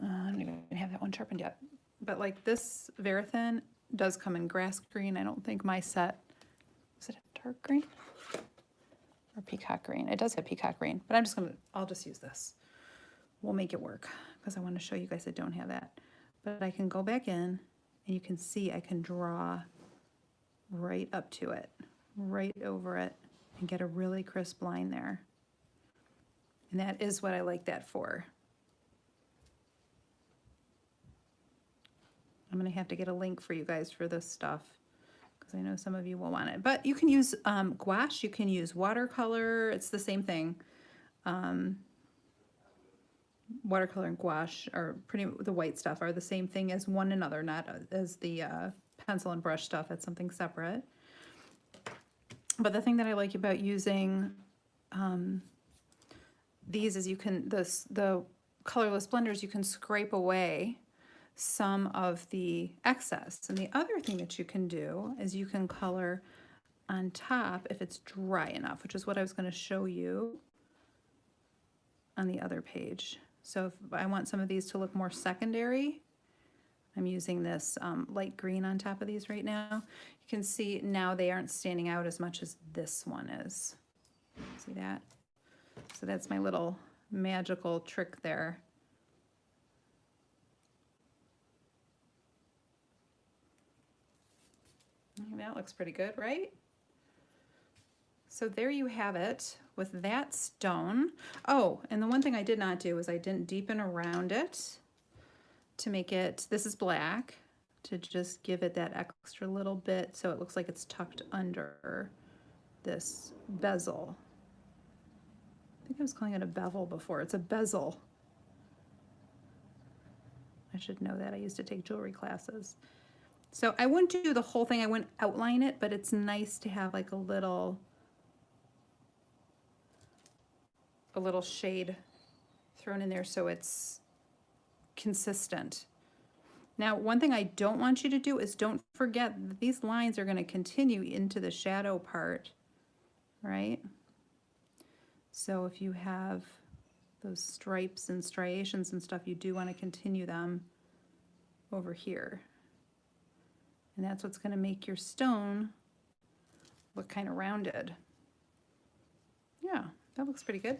I don't even have that one sharpened yet. But like this Verithin does come in grass green. I don't think my set, is it a dark green? Or peacock green? It does have peacock green, but I'll just use this. We'll make it work because I want to show you guys I don't have that. But I can go back in and you can see I can draw right up to it, right over it, and get a really crisp line there. And that is what I like that for. I'm going to have to get a link for you guys for this stuff because I know some of you will want it. But you can use gouache, you can use watercolor. It's the same thing. Watercolor and gouache are the white stuff are the same thing as one another, not as the pencil and brush stuff. That's something separate. But the thing that I like about using these is you can, the colorless blenders, you can scrape away some of the excess. And the other thing that you can do is you can color on top if it's dry enough, which is what I was going to show you on the other page. So if I want some of these to look more secondary, I'm using this light green on top of these right now. You can see now they aren't standing out as much as this one is. See that? So that's my little magical trick there. That looks pretty good, right? So there you have it with that stone. Oh, and the one thing I did not do is I didn't deepen around it to make it, this is black, to just give it that extra little bit so it looks like it's tucked under this bezel. I think I was calling it a bevel before. It's a bezel. I should know that. I used to take jewelry classes. So I wouldn't do the whole thing. I wouldn't outline it, but it's nice to have like a little shade thrown in there so it's consistent. Now, one thing I don't want you to do is don't forget that these lines are going to continue into the shadow part, right? So if you have those stripes and striations and stuff, you do want to continue them over here. And that's what's going to make your stone look kind of rounded. Yeah, that looks pretty good.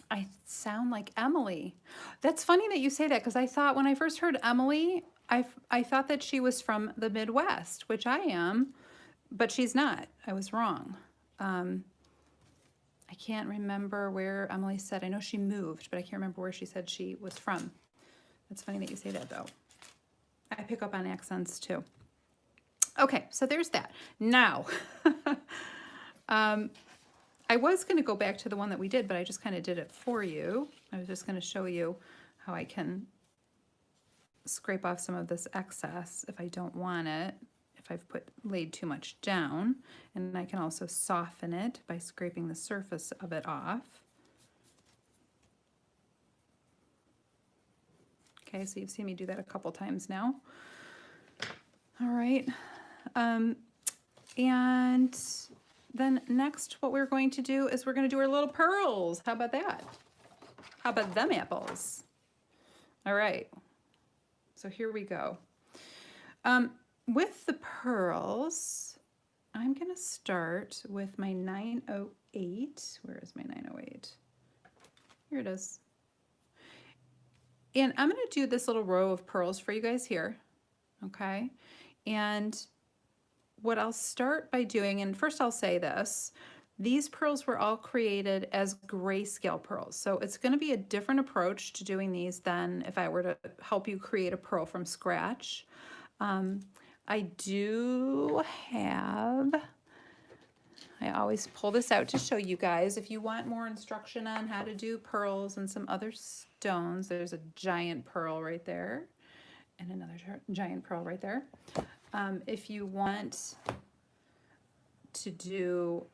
I sound like Emily. That's funny that you say that because I thought when I first heard Emily, I thought that she was from the Midwest, which I am, but she's not. I was wrong. I can't remember where Emily said. I know she moved, but I can't remember where she said she was from. That's funny that you say that, though. I pick up on accents, too. Okay, so there's that. Now, I was going to go back to the one that we did, but I just kind of did it for you. I was just going to show you how I can scrape off some of this excess if I don't want it, if I've laid too much down. And I can also soften it by scraping the surface of it off. Okay, so you've seen me do that a couple times now. All right. And then next what we're going to do is we're going to do our little pearls. How about that? How about them apples? All right. So here we go. With the pearls, I'm going to start with my 908. Where is my 908? Here it is. And I'm going to do this little row of pearls for you guys here, okay? And what I'll start by doing, and first I'll say this, these pearls were all created as grayscale pearls. So it's going to be a different approach to doing these than if I were to help you create a pearl from scratch. I do have, I always pull this out to show you guys. If you want more instruction on how to do pearls and some other stones, there's a giant pearl right there and another giant pearl right there. If you want to do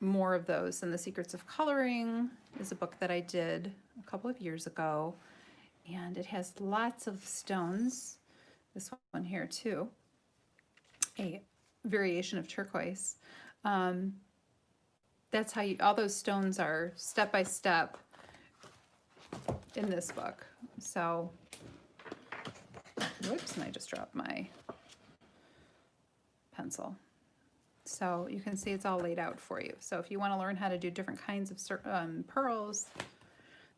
more of those, then The Secrets of Coloring is a book that I did a couple of years ago, and it has lots of stones. This one here too, a variation of turquoise. That's how all those stones are step by step in this book. So Whoops, and I just dropped my pencil. So you can see it's all laid out for you. So if you want to learn how to do different kinds of pearls,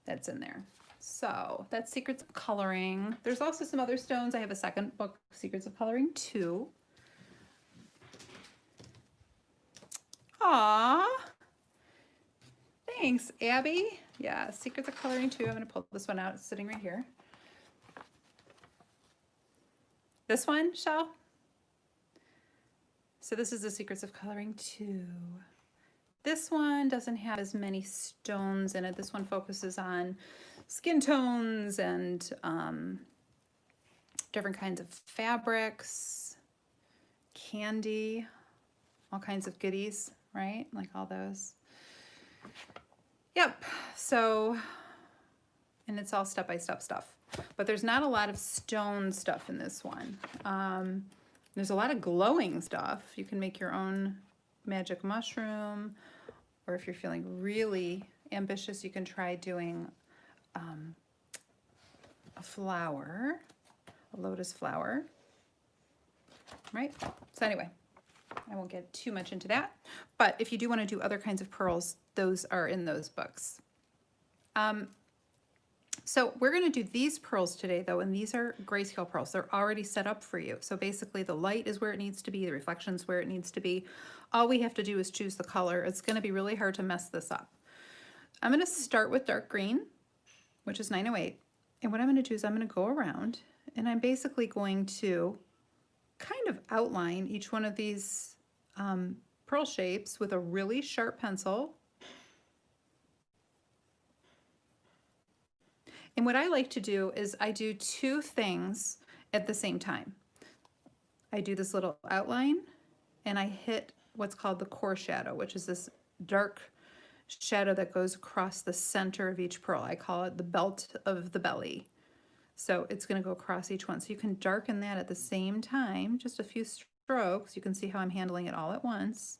that's in there. So that's Secrets of Coloring. There's also some other stones. I have a second book, Secrets of Coloring 2. Aww. Thanks, Abby. Yeah, Secrets of Coloring 2. I'm going to pull this one out. It's sitting right here. This one, Shell? So this is the Secrets of Coloring 2. This one doesn't have as many stones in it. This one focuses on skin tones and different kinds of fabrics, candy, all kinds of goodies, right? Like all those. Yep, so, and it's all step-by-step stuff. But there's not a lot of stone stuff in this one. There's a lot of glowing stuff. You can make your own magic mushroom, or if you're feeling really ambitious, you can try doing a flower, a lotus flower, right? So anyway, I won't get too much into that. But if you do want to do other kinds of pearls, those are in those books. So we're going to do these pearls today, though, and these are grayscale pearls. They're already set up for you. So basically the light is where it needs to be, the reflection's where it needs to be. All we have to do is choose the color. It's going to be really hard to mess this up. I'm going to start with dark green, which is 908. And what I'm going to do is I'm going to go around, and I'm basically going to kind of outline each one of these pearl shapes with a really sharp pencil. And what I like to do is I do two things at the same time. I do this little outline, and I hit what's called the core shadow, which is this dark shadow that goes across the center of each pearl. I call it the belt of the belly. So it's going to go across each one. So you can darken that at the same time, just a few strokes. You can see how I'm handling it all at once.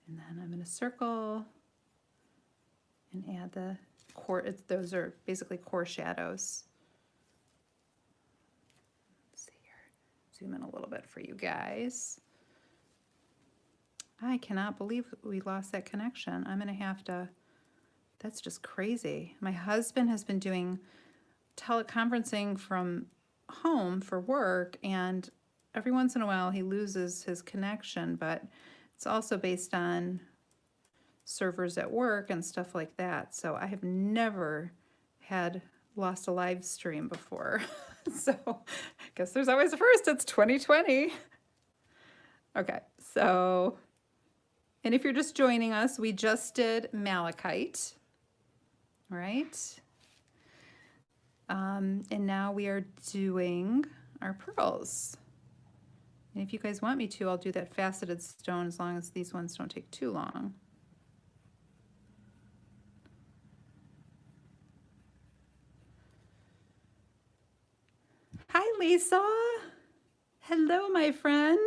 And then I'm going to circle and add the core. Those are basically core shadows. Let's see here. Zoom in a little bit for you guys. I cannot believe we lost that connection. I'm going to have to, that's just crazy. My husband has been doing teleconferencing from home for work, and every once in a while he loses his connection, but it's also based on servers at work and stuff like that. So I have never had lost a live stream before. So I guess there's always a first. It's 2020. Okay, so, and if you're just joining us, we just did Malachite, right? And now we are doing our pearls. And if you guys want me to, I'll do that faceted stone as long as these ones don't take too long. Hi, Lisa. Hello, my friend.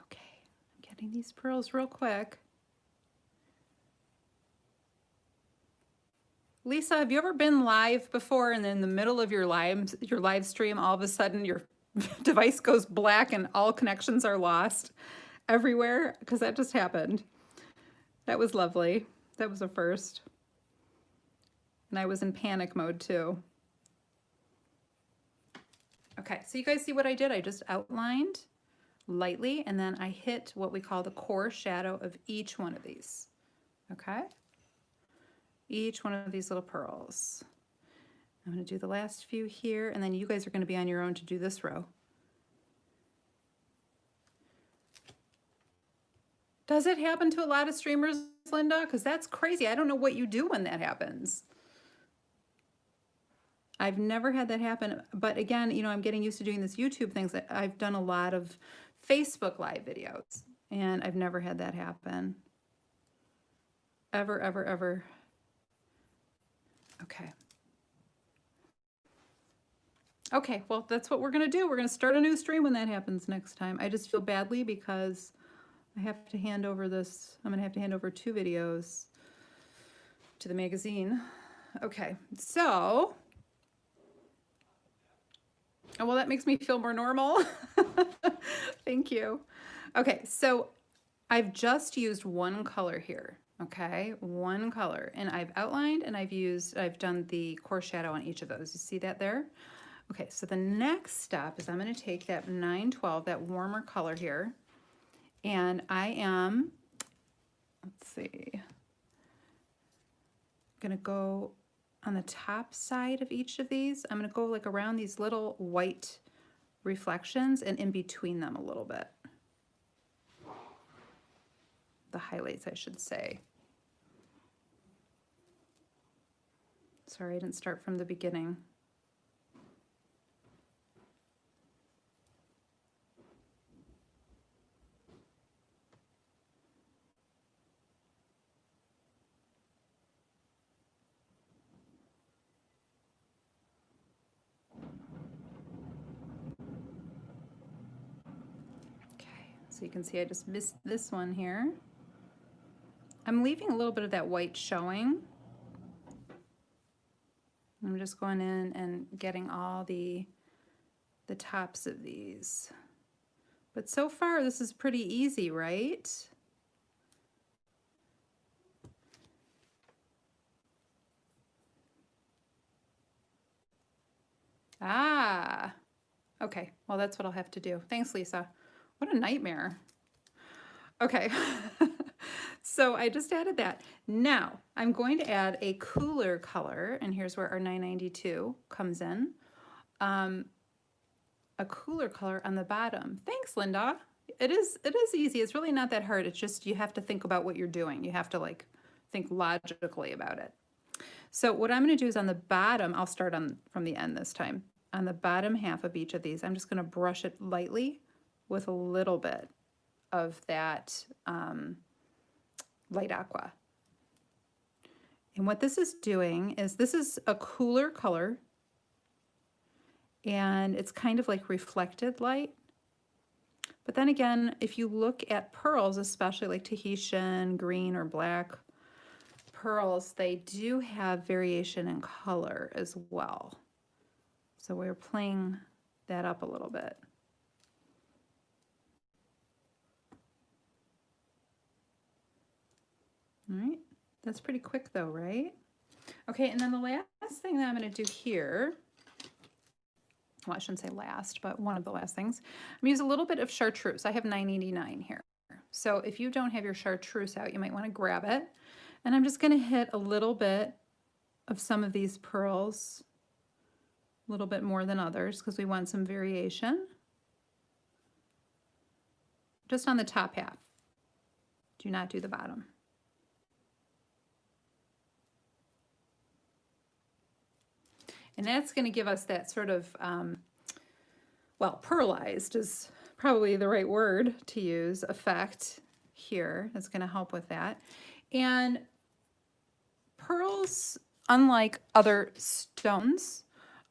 Okay, I'm getting these pearls real quick. Lisa, have you ever been live before, and in the middle of your live stream, all of a sudden your device goes black and all connections are lost everywhere? Because that just happened. That was lovely. That was a first. And I was in panic mode too. Okay, so you guys see what I did? I just outlined lightly, and then I hit what we call the core shadow of each one of these. Okay? Each one of these little pearls. I'm going to do the last few here, and then you guys are going to be on your own to do this row. Does it happen to a lot of streamers, Linda? Because that's crazy. I don't know what you do when that happens. I've never had that happen. But again, you know, I'm getting used to doing this YouTube things. I've done a lot of Facebook Live videos, and I've never had that happen. Ever, ever, ever. Okay. Okay, well, that's what we're gonna do. We're gonna start a new stream when that happens next time. I just feel badly because I have to hand over this, I'm gonna have to hand over 2 videos to the magazine. Okay, so, oh, well, that makes me feel more normal. Thank you. Okay, so I've just used one color here, okay? One color, and I've outlined and I've done the core shadow on each of those. You see that there? Okay, so the next step is I'm gonna take that 912, that warmer color here, and I am, let's see, gonna go on the top side of each of these. I'm gonna go like around these little white reflections and in between them a little bit. The highlights, I should say. Sorry, I didn't start from the beginning. So you can see I just missed this one here. I'm leaving a little bit of that white showing. I'm just going in and getting all the tops of these. But so far this is pretty easy, right? Ah, okay. Well, that's what I'll have to do. Thanks, Lisa. What a nightmare. Okay, so I just added that. Now I'm going to add a cooler color, and here's where our 992 comes in. A cooler color on the bottom. Thanks, Linda. It is easy. It's really not that hard. It's just you have to think about what you're doing. You have to like think logically about it. So what I'm going to do is on the bottom, I'll start from the end this time. On the bottom half of each of these, I'm just going to brush it lightly with a little bit of that light aqua. And what this is doing is this is a cooler color, and it's kind of like reflected light. But then again, if you look at pearls, especially like Tahitian, green, or black pearls, they do have variation in color as well. So we're playing that up a little bit. All right, that's pretty quick though, right? Okay, and then the last thing that I'm going to do here, well, I shouldn't say last, but one of the last things, I'm going to use a little bit of chartreuse. I have 989 here. So if you don't have your chartreuse out, you might want to grab it. And I'm just going to hit a little bit of some of these pearls, a little bit more than others because we want some variation. Just on the top half. Do not do the bottom. And that's going to give us that sort of, well, pearlized is probably the right word to use, effect here. That's going to help with that. And pearls, unlike other stones,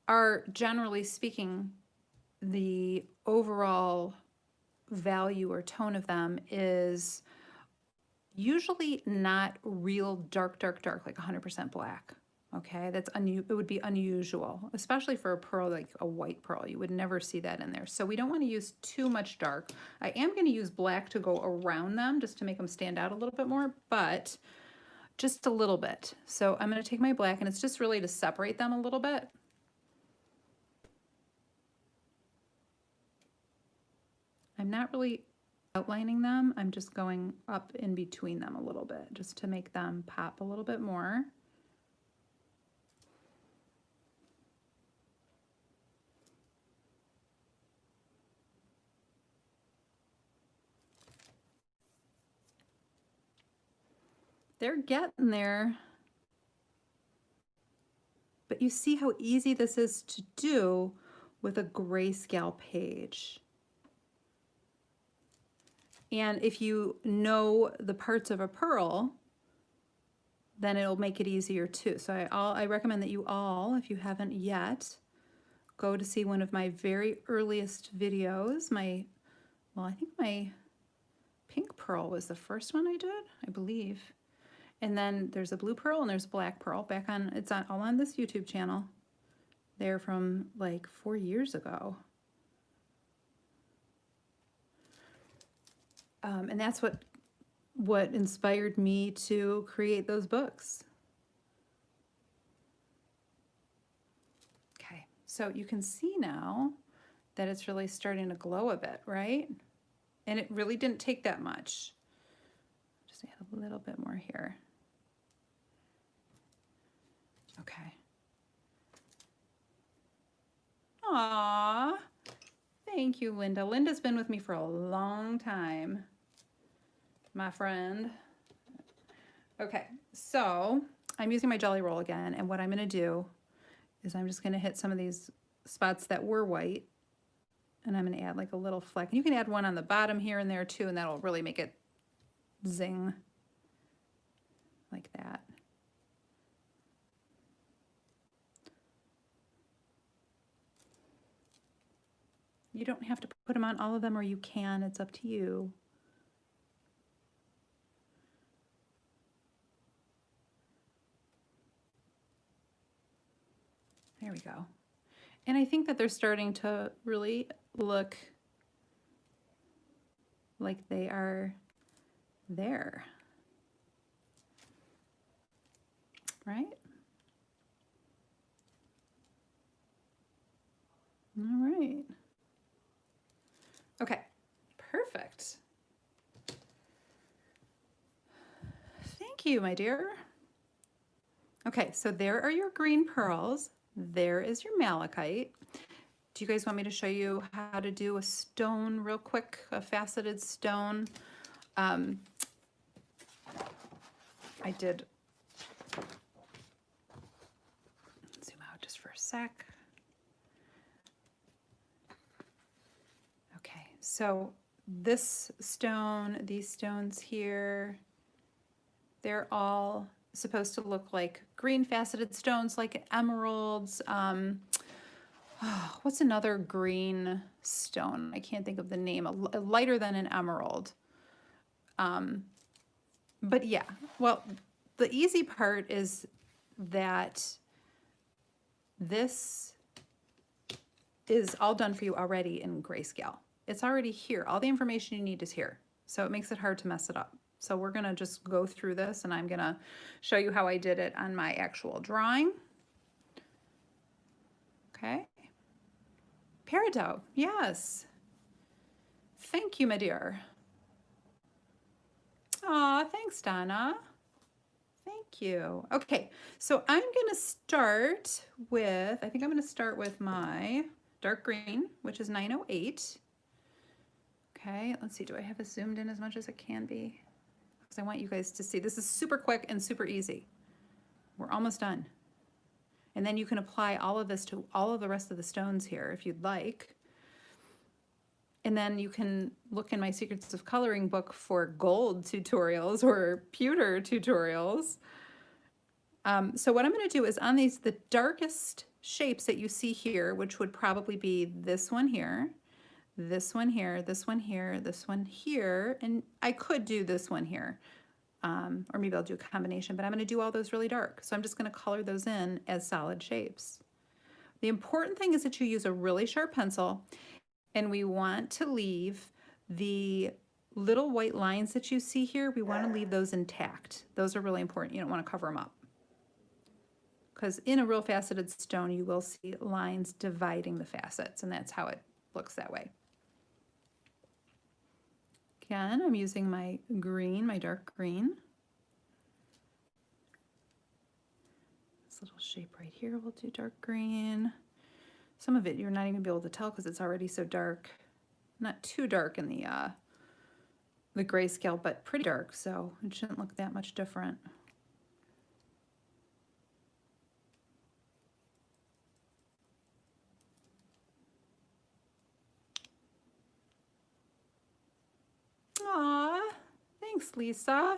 are generally speaking, the overall value or tone of them is usually not real dark, like 100% black. Okay, it would be unusual, especially for a pearl like a white pearl. You would never see that in there. So we don't want to use too much dark. I am going to use black to go around them just to make them stand out a little bit more, but just a little bit. So I'm going to take my black, and it's just really to separate them a little bit. I'm not really outlining them. I'm just going up in between them a little bit just to make them pop a little bit more. They're getting there. But you see how easy this is to do with a grayscale page. And if you know the parts of a pearl, then it'll make it easier too. So I recommend that you all, if you haven't yet, go to see one of my very earliest videos. Well, I think my pink pearl was the first one I did, I believe. And then there's a blue pearl and there's black pearl it's all on this YouTube channel. They're from like 4 years ago. And that's what inspired me to create those books. Okay, so you can see now that it's really starting to glow a bit, right? And it really didn't take that much. Just add a little bit more here. Okay. Aww. Thank you, Linda. Linda's been with me for a long time, my friend. Okay, so I'm using my Jelly Roll again, and what I'm gonna do is I'm just gonna hit some of these spots that were white, and I'm gonna add like a little fleck. And you can add one on the bottom here and there too, and that'll really make it zing like that. You don't have to put them on all of them, or you can, it's up to you. There we go. And I think that they're starting to really look like they are there, right? All right. Okay, perfect. Thank you, my dear. Okay, so there are your green pearls. There is your malachite. Do you guys want me to show you how to do a stone real quick, a faceted stone? I did, zoom out just for a sec. Okay, so this stone, these stones here, they're all supposed to look like green faceted stones, like emeralds. What's another green stone? I can't think of the name. Lighter than an emerald. But yeah, well, the easy part is that this is all done for you already in Grayscale. It's already here. All the information you need is here. So it makes it hard to mess it up. So we're gonna just go through this, and I'm gonna show you how I did it on my actual drawing. Okay. Peridot, yes. Thank you, my dear. Aw, thanks, Donna. Thank you. Okay, so I'm gonna start with, I think I'm gonna start with my dark green, which is 908. Okay, let's see, do I have it zoomed in as much as it can be? Because I want you guys to see. This is super quick and super easy. We're almost done. And then you can apply all of this to all of the rest of the stones here if you'd like. And then you can look in my Secrets of Coloring book for gold tutorials or pewter tutorials. So what I'm going to do is on these, the darkest shapes that you see here, which would probably be this one here, this one here, this one here, this one here, and I could do this one here. Or maybe I'll do a combination, but I'm going to do all those really dark. So I'm just going to color those in as solid shapes. The important thing is that you use a really sharp pencil, and we want to leave the little white lines that you see here, we want to leave those intact. Those are really important. You don't want to cover them up. Because in a real faceted stone, you will see lines dividing the facets, and that's how it looks that way. Again, I'm using my green, my dark green. This little shape right here, we'll do dark green. Some of it you're not even gonna be able to tell because it's already so dark. Not too dark in the grayscale, but pretty dark, so it shouldn't look that much different. Aw, thanks, Lisa.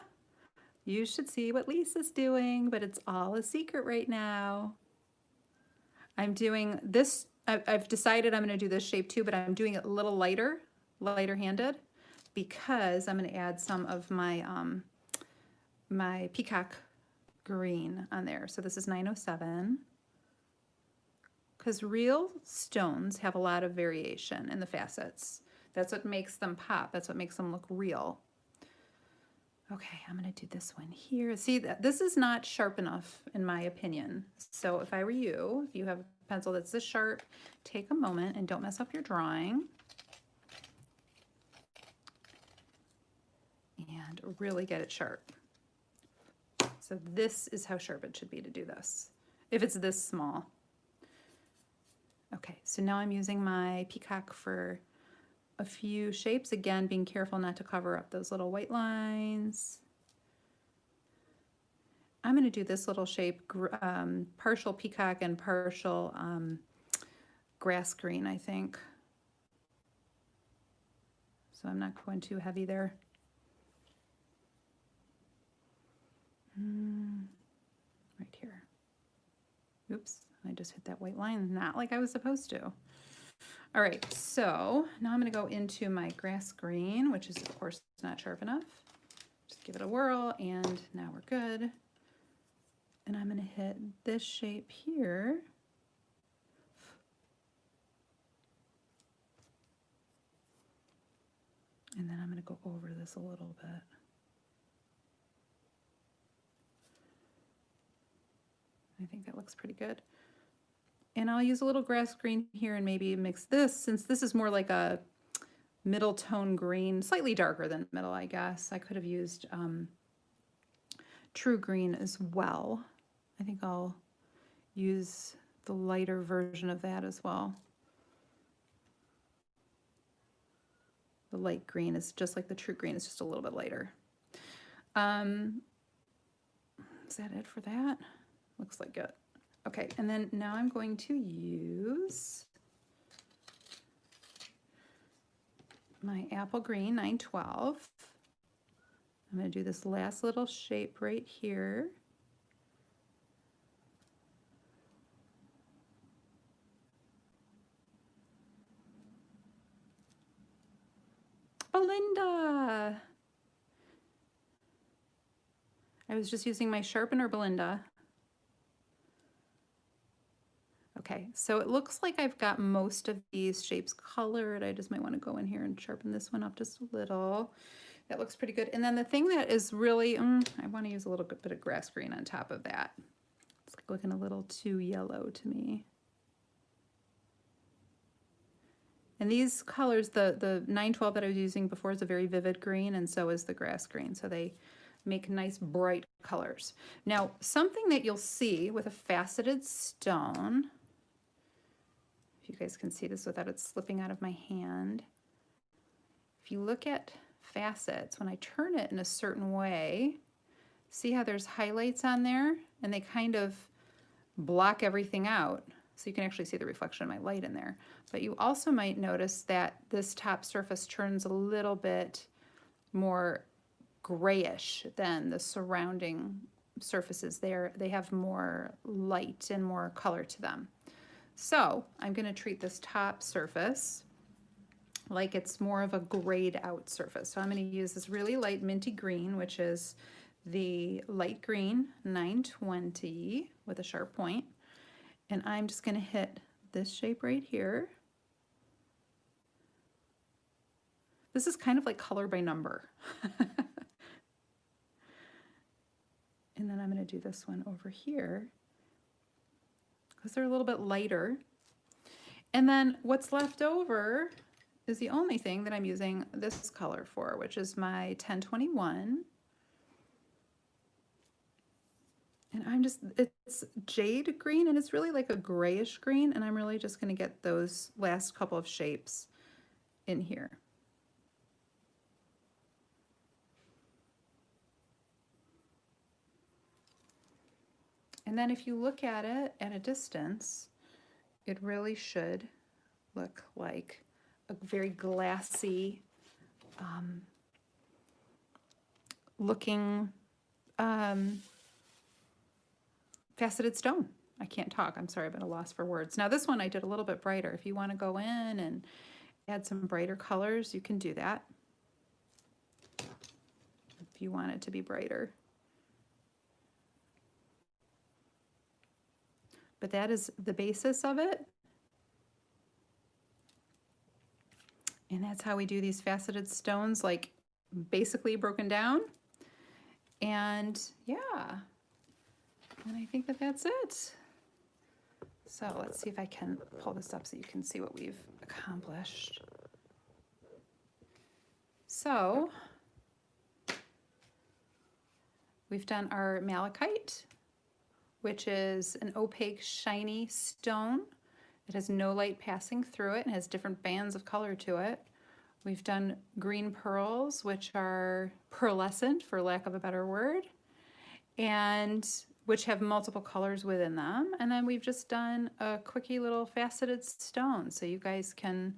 You should see what Lisa's doing, but it's all a secret right now. I'm doing this, I've decided I'm gonna do this shape too, but I'm doing it a little lighter handed, because I'm gonna add some of my, my peacock green on there. So this is 907. Because real stones have a lot of variation in the facets. That's what makes them pop. That's what makes them look real. Okay, I'm gonna do this one here. See, this is not sharp enough in my opinion. So if I were you, if you have a pencil that's this sharp, take a moment and don't mess up your drawing. And really get it sharp. So this is how sharp it should be to do this, if it's this small. Okay, so now I'm using my peacock for a few shapes. Again, being careful not to cover up those little white lines. I'm going to do this little shape, partial peacock and partial grass green, I think. So I'm not going too heavy there. Right here. Oops, I just hit that white line, not like I was supposed to. All right, so now I'm going to go into my grass green, which is of course not sharp enough. Just give it a whirl, and now we're good. And I'm going to hit this shape here. And then I'm going to go over this a little bit. I think that looks pretty good. And I'll use a little grass green here and maybe mix this, since this is more like a middle tone green, slightly darker than middle, I guess. I could have used true green as well. I think I'll use the lighter version of that as well. The light green is just like the true green, it's just a little bit lighter. Is that it for that? Looks like it. Okay, and then now I'm going to use my apple green 912. I'm going to do this last little shape right here. Belinda! I was just using my sharpener, Belinda. Okay, so it looks like I've got most of these shapes colored. I just might want to go in here and sharpen this one up just a little. That looks pretty good. And then the thing that is really, I want to use a little bit of grass green on top of that. It's looking a little too yellow to me. And these colors, the 912 that I was using before is a very vivid green, and so is the grass green. So they make nice bright colors. Now, something that you'll see with a faceted stone, if you guys can see this without it slipping out of my hand, if you look at facets, when I turn it in a certain way, see how there's highlights on there, and they kind of block everything out. So you can actually see the reflection of my light in there. But you also might notice that this top surface turns a little bit more grayish than the surrounding surfaces there. They have more light and more color to them. So I'm going to treat this top surface like it's more of a grayed out surface. So I'm going to use this really light minty green, which is the light green 920 with a sharp point. And I'm just going to hit this shape right here. This is kind of like color by number. And then I'm going to do this one over here because they're a little bit lighter. And then what's left over is the only thing that I'm using this color for, which is my 1021. And I'm just, it's jade green, and it's really like a grayish green, and I'm really just going to get those last couple of shapes in here. And then if you look at it at a distance, it really should look like a very glassy looking faceted stone. I can't talk. I'm sorry, I've been a loss for words. Now this one I did a little bit brighter. If you want to go in and add some brighter colors, you can do that. If you want it to be brighter. But that is the basis of it. And that's how we do these faceted stones, like basically broken down. And yeah, and I think that that's it. So let's see if I can pull this up so you can see what we've accomplished. So we've done our malachite, which is an opaque, shiny stone. It has no light passing through it and has different bands of color to it. We've done green pearls, which are pearlescent, for lack of a better word, and which have multiple colors within them. And then we've just done a quickie little faceted stone, so you guys can,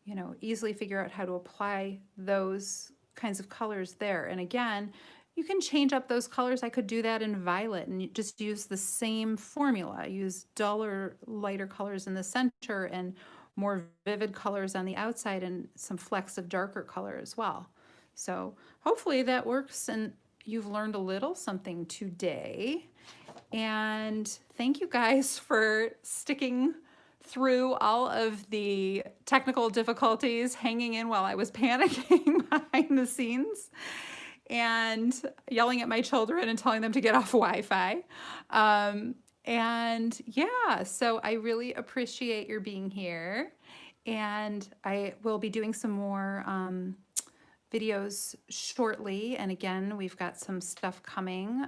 you know, easily figure out how to apply those kinds of colors there. And again, you can change up those colors. I could do that in violet and just use the same formula. Use duller, lighter colors in the center and more vivid colors on the outside and some flecks of darker color as well. So hopefully that works and you've learned a little something today. And thank you guys for sticking through all of the technical difficulties, hanging in while I was panicking behind the scenes and yelling at my children and telling them to get off Wi-Fi. And yeah, so I really appreciate your being here. And I will be doing some more videos shortly. And again, we've got some stuff coming.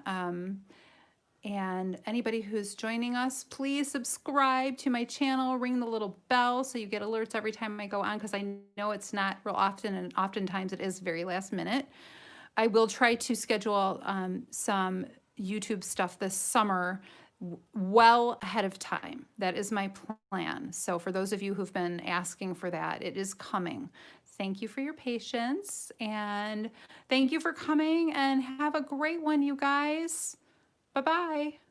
And anybody who's joining us, please subscribe to my channel, ring the little bell so you get alerts every time I go on, because I know it's not real often, and oftentimes it is very last minute. I will try to schedule some YouTube stuff this summer well ahead of time. That is my plan. So for those of you who've been asking for that, it is coming. Thank you for your patience, and thank you for coming, and have a great one, you guys. Bye-bye.